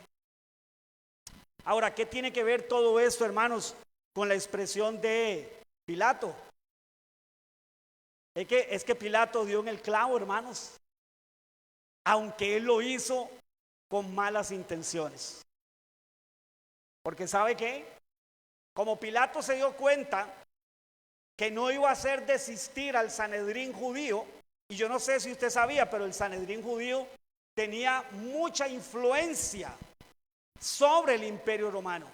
Ahora, ¿qué tiene que ver todo esto, hermanos, con la expresión de Pilato? Es que Pilato dio en el clavo, hermanos, aunque él lo hizo con malas intenciones. Porque ¿sabe qué? Como Pilato se dio cuenta que no iba a hacer desistir al Sanedrín judío, y yo no sé si usted sabía, pero el Sanedrín judío tenía mucha influencia sobre el Imperio Romano.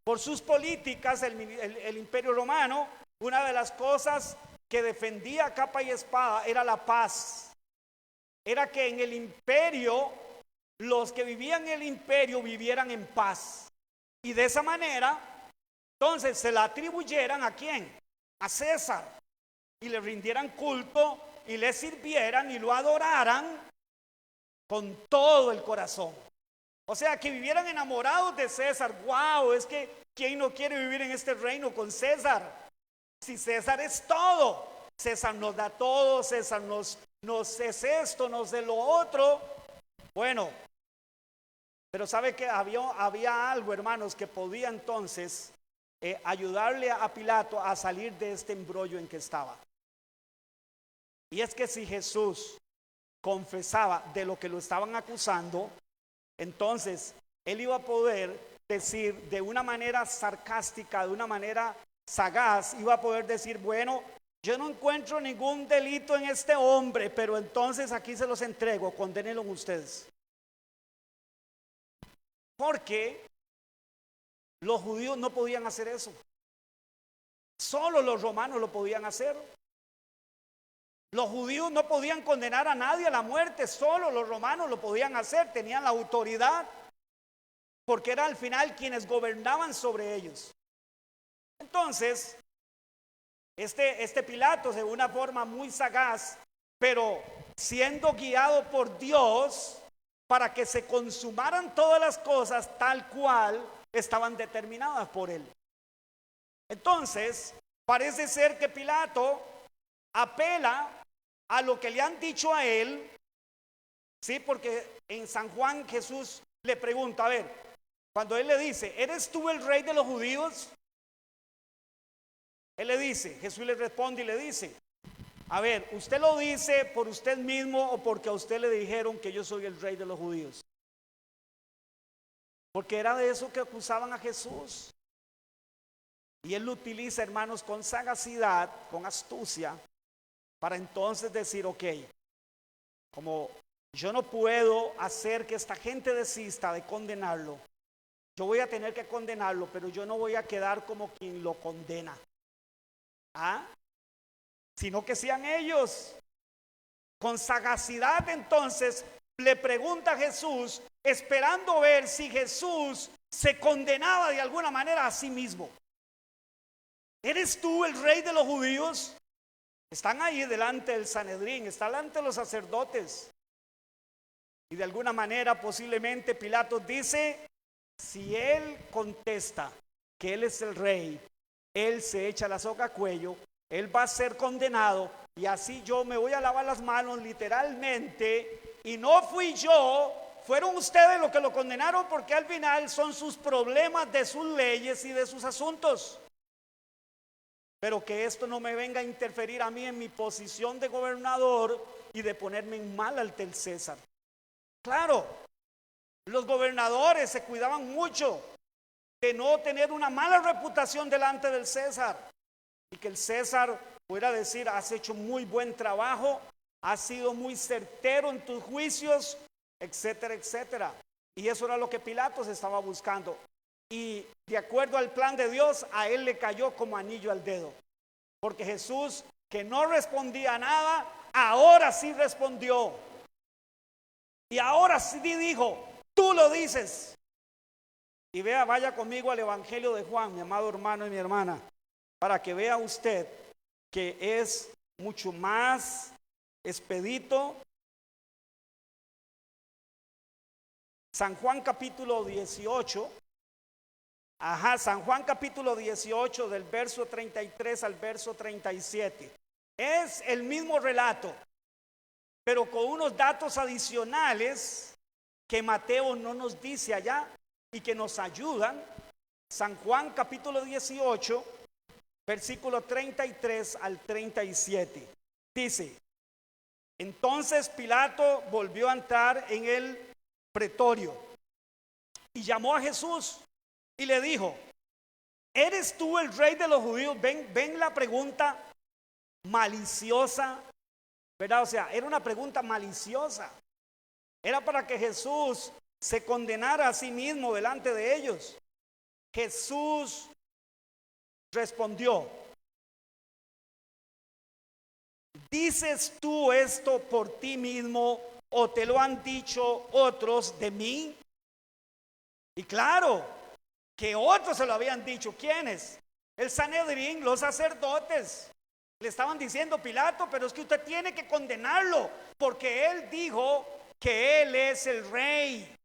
Por sus políticas, el Imperio Romano, una de las cosas que defendía a capa y espada era la paz. Era que en el imperio, los que vivían en el imperio vivieran en paz. Y de esa manera, entonces se la atribuyeran ¿a quién? A César. Y le rindieran culto y le sirvieran y lo adoraran con todo el corazón. O sea, que vivieran enamorados de César. ¡Wow! Es que ¿quién no quiere vivir en este reino con César? Si César es todo. César nos da todo. César nos es esto, nos de lo otro. Bueno, pero sabe que había algo, hermanos, que podía entonces ayudarle a Pilato a salir de este embrollo en que estaba. Y es que si Jesús confesaba de lo que lo estaban acusando, entonces él iba a poder decir de una manera sarcástica, de una manera sagaz, iba a poder decir: bueno, yo no encuentro ningún delito en este hombre, pero entonces aquí se los entrego, condénenlo ustedes. Porque los judíos no podían hacer eso. Solo los romanos lo podían hacer. Los judíos no podían condenar a nadie a la muerte, solo los romanos lo podían hacer, tenían la autoridad, porque eran al final quienes gobernaban sobre ellos. Entonces, este Pilato, de una forma muy sagaz, pero siendo guiado por Dios para que se consumaran todas las cosas tal cual estaban determinadas por él. Entonces, parece ser que Pilato apela a lo que le han dicho a él, sí, porque en San Juan Jesús le pregunta, a ver, cuando él le dice: ¿eres tú el rey de los judíos? Él le dice, Jesús le responde y le dice: A ver, ¿usted lo dice por usted mismo o porque a usted le dijeron que yo soy el rey de los judíos? Porque era de eso que acusaban a Jesús. Y él lo utiliza, hermanos, con sagacidad, con astucia, para entonces decir, ok, como yo no puedo hacer que esta gente desista de condenarlo, yo voy a tener que condenarlo, pero yo no voy a quedar como quien lo condena. ¿Ah? Sino que sean ellos. Con sagacidad entonces le pregunta a Jesús, esperando ver si Jesús se condenaba de alguna manera a sí mismo. ¿Eres tú el rey de los judíos? Están ahí delante del Sanedrín, están delante de los sacerdotes. Y de alguna manera posiblemente Pilato dice, si él contesta que él es el rey, él se echa la soga a cuello, él va a ser condenado y así yo me voy a lavar las manos literalmente y no fui yo, fueron ustedes los que lo condenaron porque al final son sus problemas de sus leyes y de sus asuntos. Pero que esto no me venga a interferir a mí en mi posición de gobernador y de ponerme en mal ante el César. Claro, los gobernadores se cuidaban mucho de no tener una mala reputación delante del César y que el César pudiera decir, has hecho muy buen trabajo, has sido muy certero en tus juicios, etcétera, etcétera. Y eso era lo que Pilatos estaba buscando. Y de acuerdo al plan de Dios, a él le cayó como anillo al dedo. Porque Jesús, que no respondía a nada, ahora sí respondió. Y ahora sí dijo, tú lo dices. Y vea, vaya conmigo al Evangelio de Juan, mi amado hermano y mi hermana, para que vea usted que es mucho más expedito. San Juan capítulo 18. San Juan capítulo 18 del verso 33 al verso 37. Es el mismo relato, pero con unos datos adicionales que Mateo no nos dice allá y que nos ayudan. San Juan capítulo 18, versículo 33 al 37. Dice, entonces Pilato volvió a entrar en el pretorio y llamó a Jesús y le dijo, ¿eres tú el rey de los judíos? Ven la pregunta maliciosa, ¿verdad? O sea, era una pregunta maliciosa. Era para que Jesús se condenara a sí mismo delante de ellos. Jesús respondió, ¿dices tú esto por ti mismo o te lo han dicho otros de mí? Y claro, que otros se lo habían dicho. ¿Quiénes? El Sanedrín, los sacerdotes. Le estaban diciendo, Pilato, pero es que usted tiene que condenarlo, porque él dijo que él es el rey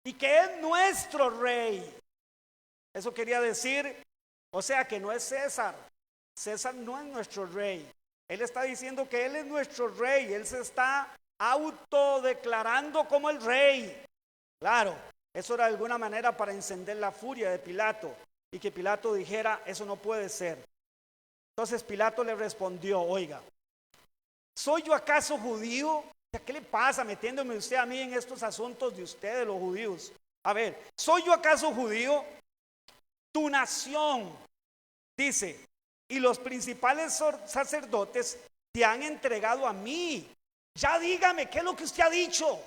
y que es nuestro rey. Eso quería decir, o sea, que no es César. César no es nuestro rey. Él está diciendo que él es nuestro rey. Él se está autodeclarando como el rey. Claro. Eso era de alguna manera para encender la furia de Pilato y que Pilato dijera, eso no puede ser. Entonces Pilato le respondió, oiga, ¿soy yo acaso judío? ¿Qué le pasa metiéndome usted a mí en estos asuntos de ustedes los judíos? A ver, ¿soy yo acaso judío? Tu nación, dice, y los principales sacerdotes te han entregado a mí. Ya dígame, ¿qué es lo que usted ha dicho?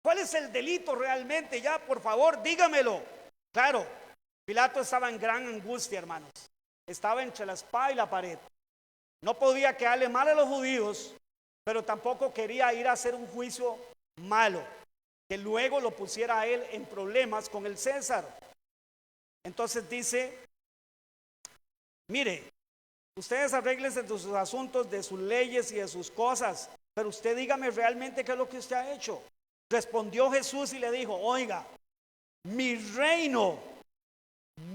¿Cuál es el delito realmente? Ya, por favor, dígamelo. Claro, Pilato estaba en gran angustia, hermanos. Estaba entre la espada y la pared. No podía quedarle mal a los judíos, pero tampoco quería ir a hacer un juicio malo, que luego lo pusiera a él en problemas con el César. Entonces dice, mire, ustedes arréglense de sus asuntos, de sus leyes y de sus cosas, pero usted dígame realmente qué es lo que usted ha hecho. Respondió Jesús y le dijo, oiga, mi reino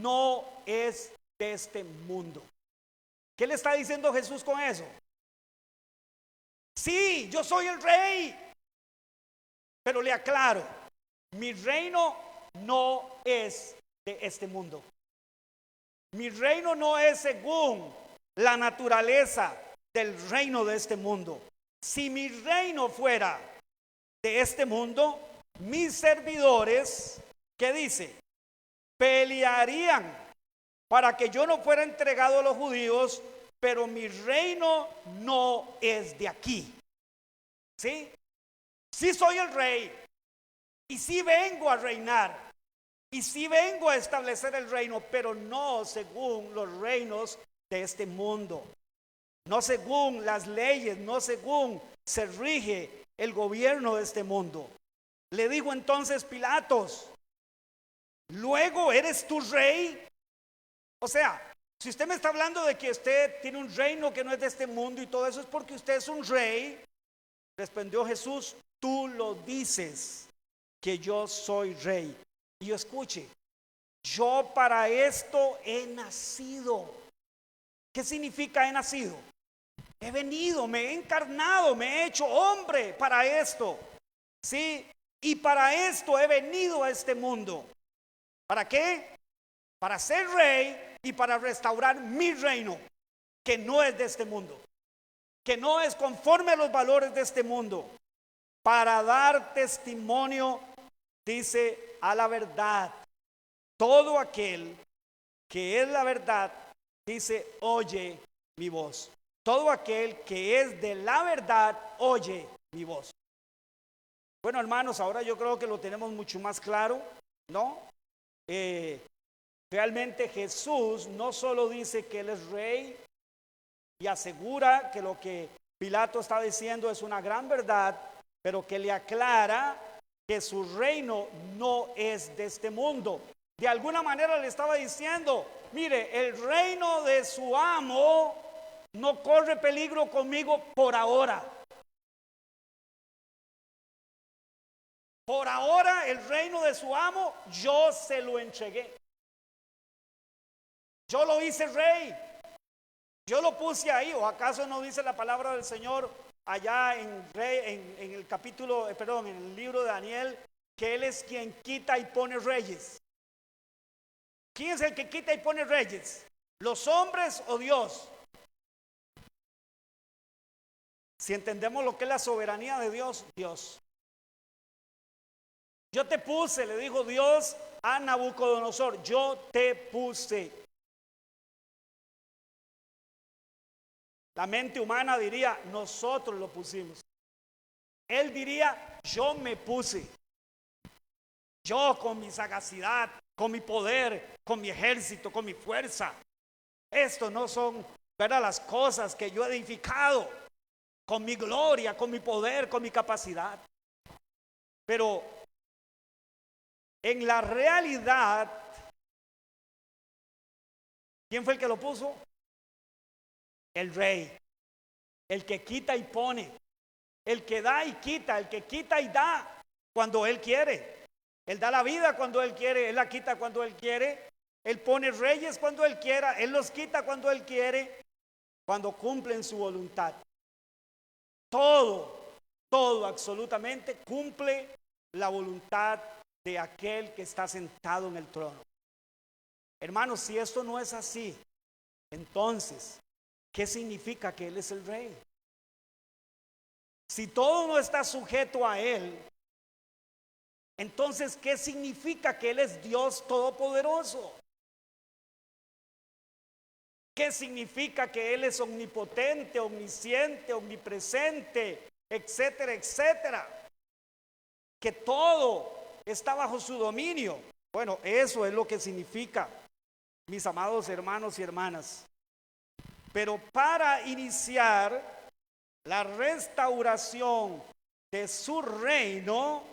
no es de este mundo. ¿Qué le está diciendo Jesús con eso? Sí, yo soy el rey, pero le aclaro, mi reino no es de este mundo. Mi reino no es según la naturaleza del reino de este mundo. Si mi reino fuera de este mundo, mis servidores, ¿qué dice? Pelearían para que yo no fuera entregado a los judíos, pero mi reino no es de aquí. ¿Sí? Sí soy el rey, y sí vengo a reinar, y sí vengo a establecer el reino, pero no según los reinos de este mundo, no según las leyes, no según se rige el gobierno de este mundo. Le dijo entonces Pilatos: ¿luego eres tú rey? O sea, si usted me está hablando de que usted tiene un reino que no es de este mundo y todo eso, es porque usted es un rey. Respondió Jesús: tú lo dices, que yo soy rey. Y yo escuche, yo para esto he nacido. ¿Qué significa he nacido? He venido, me he encarnado, me he hecho hombre para esto. ¿Sí? Y para esto he venido a este mundo. ¿Para qué? Para ser rey y para restaurar mi reino, que no es de este mundo, que no es conforme a los valores de este mundo, para dar testimonio, dice, a la verdad. Todo aquel que es la verdad, dice, oye mi voz. Todo aquel que es de la verdad, oye mi voz. Bueno, hermanos, ahora yo creo que lo tenemos mucho más claro, ¿no? Realmente Jesús no solo dice que Él es rey y asegura que lo que Pilato está diciendo es una gran verdad, pero que le aclara que su reino no es de este mundo. De alguna manera le estaba diciendo: mire, el reino de su amo no corre peligro conmigo por ahora. Por ahora el reino de su amo yo se lo entregué. Yo lo hice rey. Yo lo puse ahí. ¿O acaso no dice la palabra del Señor allá en el capítulo, en el libro de Daniel, que Él es quien quita y pone reyes? ¿Quién es el que quita y pone reyes? ¿Los hombres o Dios? Si entendemos lo que es la soberanía de Dios, Dios. Yo te puse, le dijo Dios a Nabucodonosor, yo te puse. La mente humana diría, nosotros lo pusimos. Él diría, yo me puse. Yo con mi sagacidad, con mi poder, con mi ejército, con mi fuerza. Esto no son, ¿verdad?, las cosas que yo he edificado con mi gloria, con mi poder, con mi capacidad. Pero en la realidad, ¿quién fue el que lo puso? El rey, el que quita y pone, el que da y quita, el que quita y da cuando Él quiere. Él da la vida cuando Él quiere, Él la quita cuando Él quiere. Él pone reyes cuando Él quiera, Él los quita cuando Él quiere, cuando cumplen su voluntad. Todo absolutamente cumple la voluntad de aquel que está sentado en el trono. Hermanos, si esto no es así, entonces, ¿qué significa que Él es el rey? Si todo no está sujeto a Él, entonces, ¿qué significa que Él es Dios todopoderoso? ¿Qué significa que Él es omnipotente, omnisciente, omnipresente, etcétera, etcétera? Que todo está bajo su dominio. Bueno, eso es lo que significa, mis amados hermanos y hermanas. Pero para iniciar la restauración de su reino,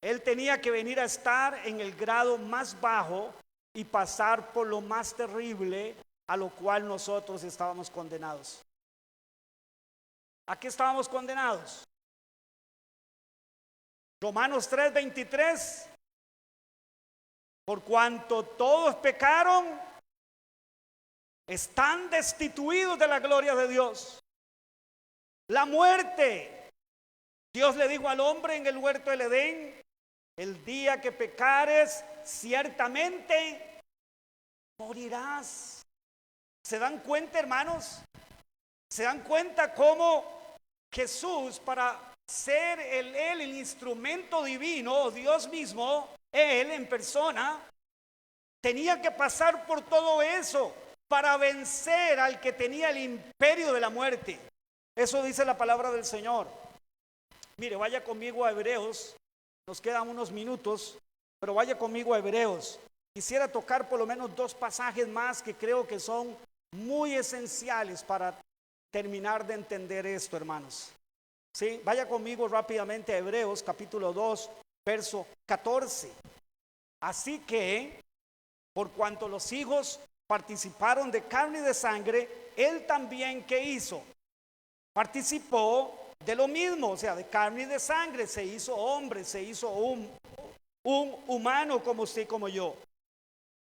Él tenía que venir a estar en el grado más bajo y pasar por lo más terrible a lo cual nosotros estábamos condenados. ¿A qué estábamos condenados? Romanos 3:23. Por cuanto todos pecaron, están destituidos de la gloria de Dios. La muerte. Dios le dijo al hombre en el huerto del Edén: el día que pecares, ciertamente morirás. ¿Se dan cuenta, hermanos? ¿Se dan cuenta cómo Jesús, para ser él el instrumento divino, Dios mismo, Él en persona, tenía que pasar por todo eso para vencer al que tenía el imperio de la muerte? Eso dice la palabra del Señor. Mire, vaya conmigo a Hebreos. Nos quedan unos minutos, pero vaya conmigo a Hebreos. Quisiera tocar por lo menos 2 pasajes más que creo que son muy esenciales para terminar de entender esto, hermanos. ¿Sí? Vaya conmigo rápidamente a Hebreos capítulo 2, verso 14. Así que, por cuanto los hijos participaron de carne y de sangre, él también, ¿qué hizo? Participó de lo mismo, o sea, de carne y de sangre, se hizo hombre, se hizo un humano como usted y como yo,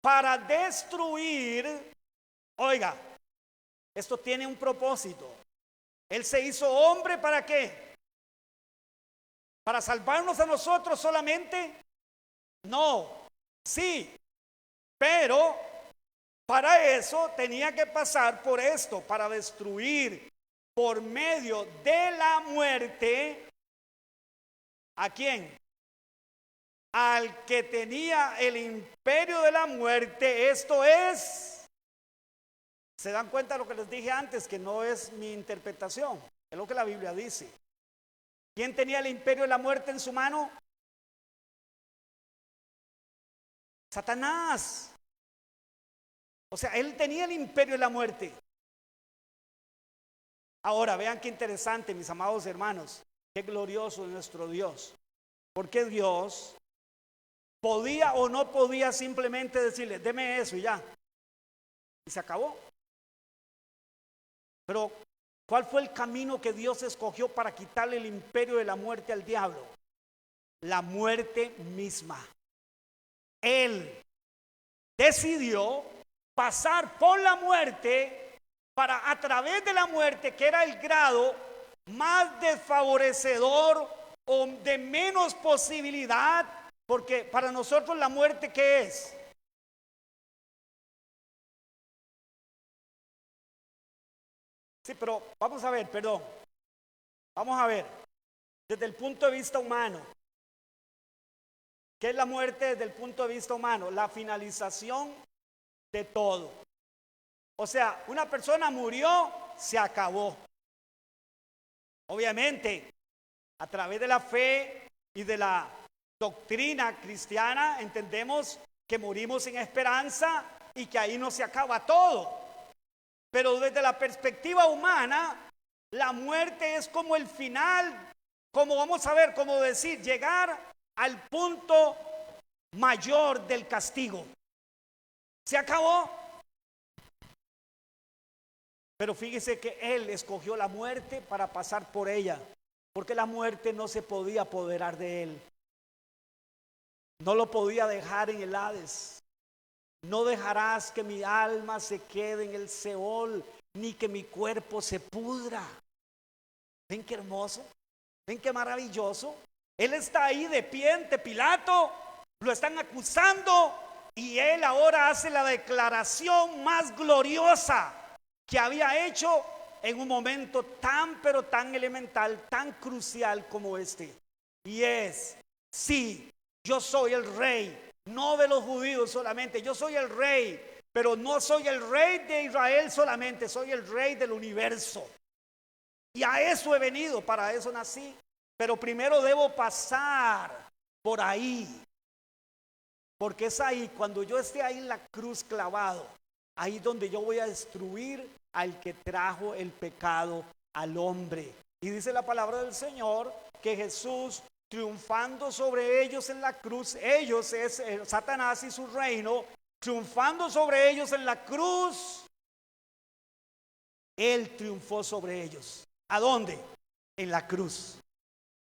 para destruir. Oiga, esto tiene un propósito. Él se hizo hombre, ¿para qué? ¿Para salvarnos a nosotros solamente? No, sí, pero para eso tenía que pasar por esto, para destruir por medio de la muerte, ¿a quién? Al que tenía el imperio de la muerte. Esto es, ¿se dan cuenta de lo que les dije antes? Que no es mi interpretación, es lo que la Biblia dice. ¿Quién tenía el imperio de la muerte en su mano? Satanás. O sea, él tenía el imperio de la muerte. Ahora, vean qué interesante, mis amados hermanos, qué glorioso es nuestro Dios. Porque Dios podía o no podía simplemente decirle, deme eso y ya. Y se acabó. Pero, ¿cuál fue el camino que Dios escogió para quitarle el imperio de la muerte al diablo? La muerte misma. Él decidió pasar por la muerte para, a través de la muerte, que era el grado más desfavorecedor o de menos posibilidad, porque para nosotros la muerte, ¿qué es? Sí, pero vamos a ver, perdón. Vamos a ver, desde el punto de vista humano, ¿qué es la muerte desde el punto de vista humano? La finalización de todo. O sea, una persona murió, se acabó. Obviamente, a través de la fe y de la doctrina cristiana, entendemos que morimos en esperanza y que ahí no se acaba todo. Pero desde la perspectiva humana, la muerte es como el final, como vamos a ver, como decir, llegar al punto mayor del castigo. Se acabó. Pero fíjese que Él escogió la muerte para pasar por ella, porque la muerte no se podía apoderar de Él. No lo podía dejar en el Hades. No dejarás que mi alma se quede en el Seol, ni que mi cuerpo se pudra. ¿Ven qué hermoso? ¿Ven qué maravilloso? Él está ahí de pie ante Pilato, lo están acusando y Él ahora hace la declaración más gloriosa que había hecho en un momento tan pero tan elemental, tan crucial como este. Y es, sí, yo soy el rey, no de los judíos solamente, yo soy el rey, pero no soy el rey de Israel solamente, soy el rey del universo. Y a eso he venido, para eso nací. Pero primero debo pasar por ahí, porque es ahí, cuando yo esté ahí en la cruz clavado, ahí donde yo voy a destruir al que trajo el pecado al hombre. Y dice la palabra del Señor que Jesús, triunfando sobre ellos en la cruz, ellos es Satanás y su reino, triunfando sobre ellos en la cruz, Él triunfó sobre ellos. ¿A dónde? En la cruz.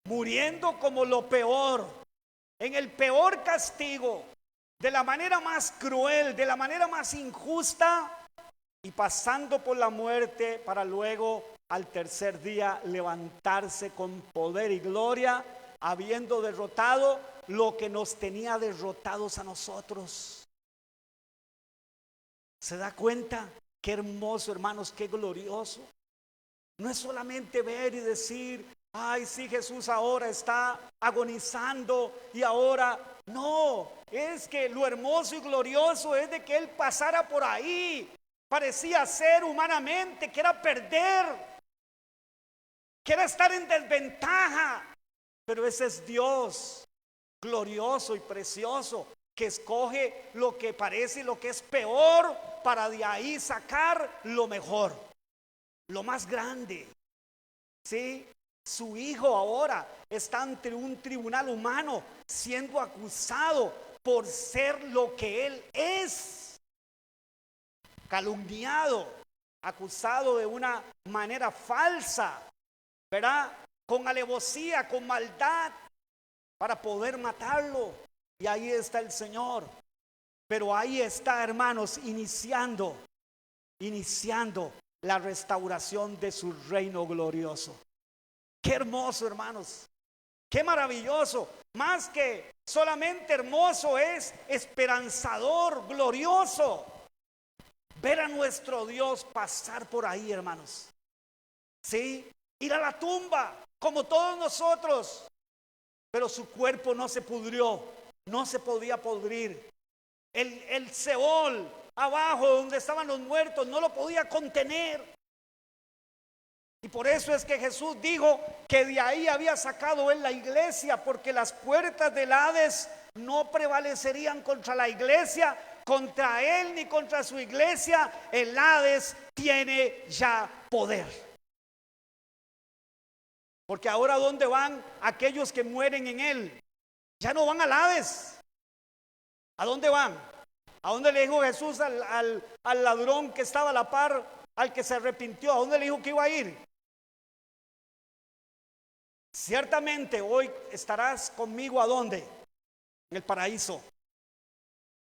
Muriendo como lo peor, en el peor castigo, de la manera más cruel, de la manera más injusta, y pasando por la muerte para luego al tercer día levantarse con poder y gloria, habiendo derrotado lo que nos tenía derrotados a nosotros. ¿Se da cuenta Qué hermoso, hermanos, qué glorioso. No es solamente ver y decir, ay, sí, Jesús ahora está agonizando y ahora. No, es que lo hermoso y glorioso es de que Él pasara por ahí. Parecía ser humanamente que era perder, que era estar en desventaja. Pero ese es Dios, glorioso y precioso, que escoge lo que parece y lo que es peor para de ahí sacar lo mejor, lo más grande. ¿Sí? Su hijo ahora está ante un tribunal humano siendo acusado por ser lo que él es, calumniado, acusado de una manera falsa, ¿verdad? Con alevosía, con maldad, para poder matarlo. Y ahí está el Señor. Pero ahí está, hermanos, iniciando la restauración de su reino glorioso. Qué hermoso, hermanos. Qué maravilloso. Más que solamente hermoso, es esperanzador, glorioso. Ver a nuestro Dios pasar por ahí, hermanos. Sí, ir a la tumba, como todos nosotros. Pero su cuerpo no se pudrió, no se podía pudrir. El Seol, abajo donde estaban los muertos, no lo podía contener. Y por eso es que Jesús dijo que de ahí había sacado Él la iglesia, porque las puertas del Hades no prevalecerían contra la iglesia, contra Él ni contra su iglesia. El Hades tiene ya poder. Porque ahora, ¿dónde van aquellos que mueren en Él? Ya no van al Hades. ¿A dónde van? ¿A dónde le dijo Jesús al ladrón que estaba a la par, al que se arrepintió? ¿A dónde le dijo que iba a ir? Ciertamente hoy estarás conmigo, ¿a dónde? En el paraíso.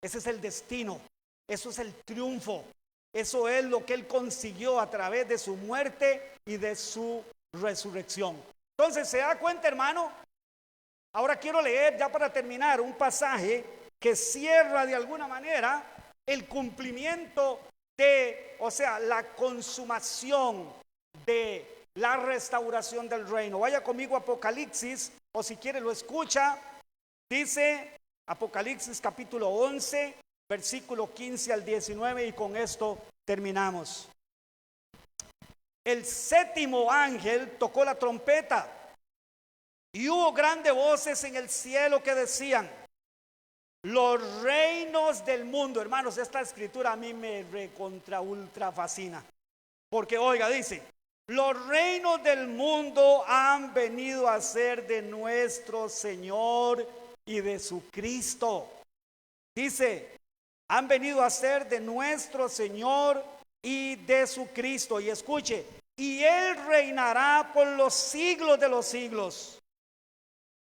Ese es el destino, eso es el triunfo, eso es lo que Él consiguió a través de su muerte y de su resurrección. Entonces, ¿se da cuenta, hermano? Ahora quiero leer, ya para terminar, un pasaje que cierra de alguna manera el cumplimiento o sea, la consumación de la restauración del reino. Vaya conmigo a Apocalipsis, o si quiere lo escucha. Dice Apocalipsis capítulo 11, versículo 15 al 19, y con esto terminamos. El séptimo ángel tocó la trompeta y hubo grandes voces en el cielo que decían: los reinos del mundo. Hermanos, esta escritura a mí me recontra ultra fascina, porque oiga, dice: los reinos del mundo han venido a ser de nuestro Señor y de su Cristo. Dice, han venido a ser de nuestro Señor y de su Cristo. Y escuche, y Él reinará por los siglos de los siglos.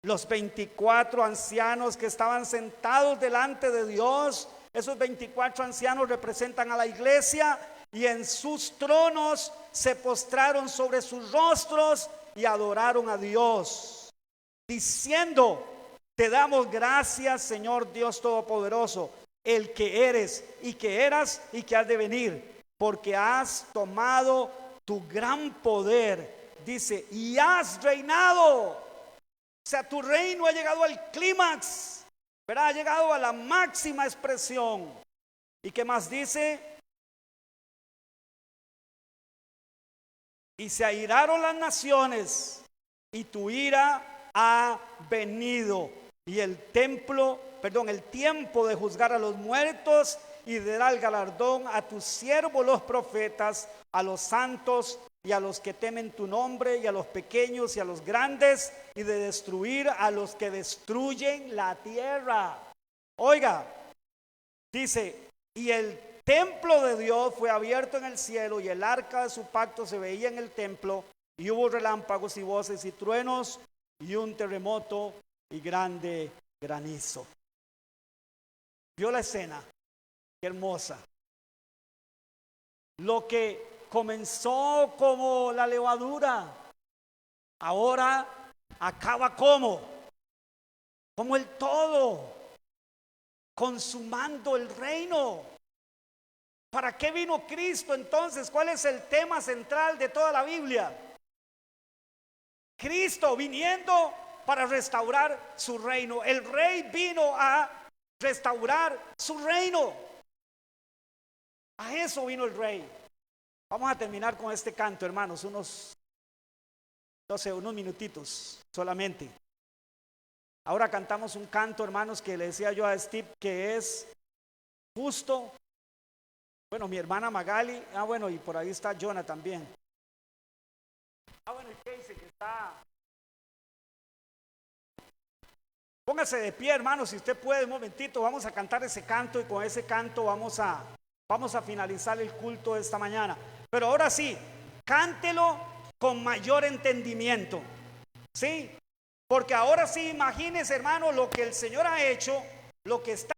Los 24 ancianos que estaban sentados delante de Dios, esos 24 ancianos representan a la iglesia, y en sus tronos se postraron sobre sus rostros y adoraron a Dios, diciendo: te damos gracias, Señor Dios Todopoderoso, el que eres y que eras y que has de venir, porque has tomado tu gran poder, dice, y has reinado. O sea, tu reino ha llegado al clímax, pero ha llegado a la máxima expresión. ¿Y qué más dice? Y se airaron las naciones, y tu ira ha venido. Y el tiempo de juzgar a los muertos y de dar galardón a tus siervos los profetas, a los santos y a los que temen tu nombre, y a los pequeños y a los grandes, y de destruir a los que destruyen la tierra. Oiga, dice, y el templo de Dios fue abierto en el cielo, y el arca de su pacto se veía en el templo, y hubo relámpagos y voces y truenos, y un terremoto y grande granizo. ¿Vio la escena? Qué hermosa. Lo que comenzó como la levadura, ahora acaba como el todo, consumando el reino. ¿Para qué vino Cristo entonces? ¿Cuál es el tema central de toda la Biblia? Cristo viniendo para restaurar su reino. El rey vino a restaurar su reino. A eso vino el rey. Vamos a terminar con este canto, hermanos, unos minutitos solamente. Ahora cantamos un canto, hermanos, que le decía yo a Steve, que es justo. Bueno, mi hermana Magali, bueno, y por ahí está Jonah también. Bueno, y Casey que está. Póngase de pie, hermanos, si usted puede, un momentito, vamos a cantar ese canto y con ese canto vamos a finalizar el culto de esta mañana. Pero ahora sí, cántelo con mayor entendimiento, ¿sí? Porque ahora sí, imagínese, hermano, lo que el Señor ha hecho, lo que está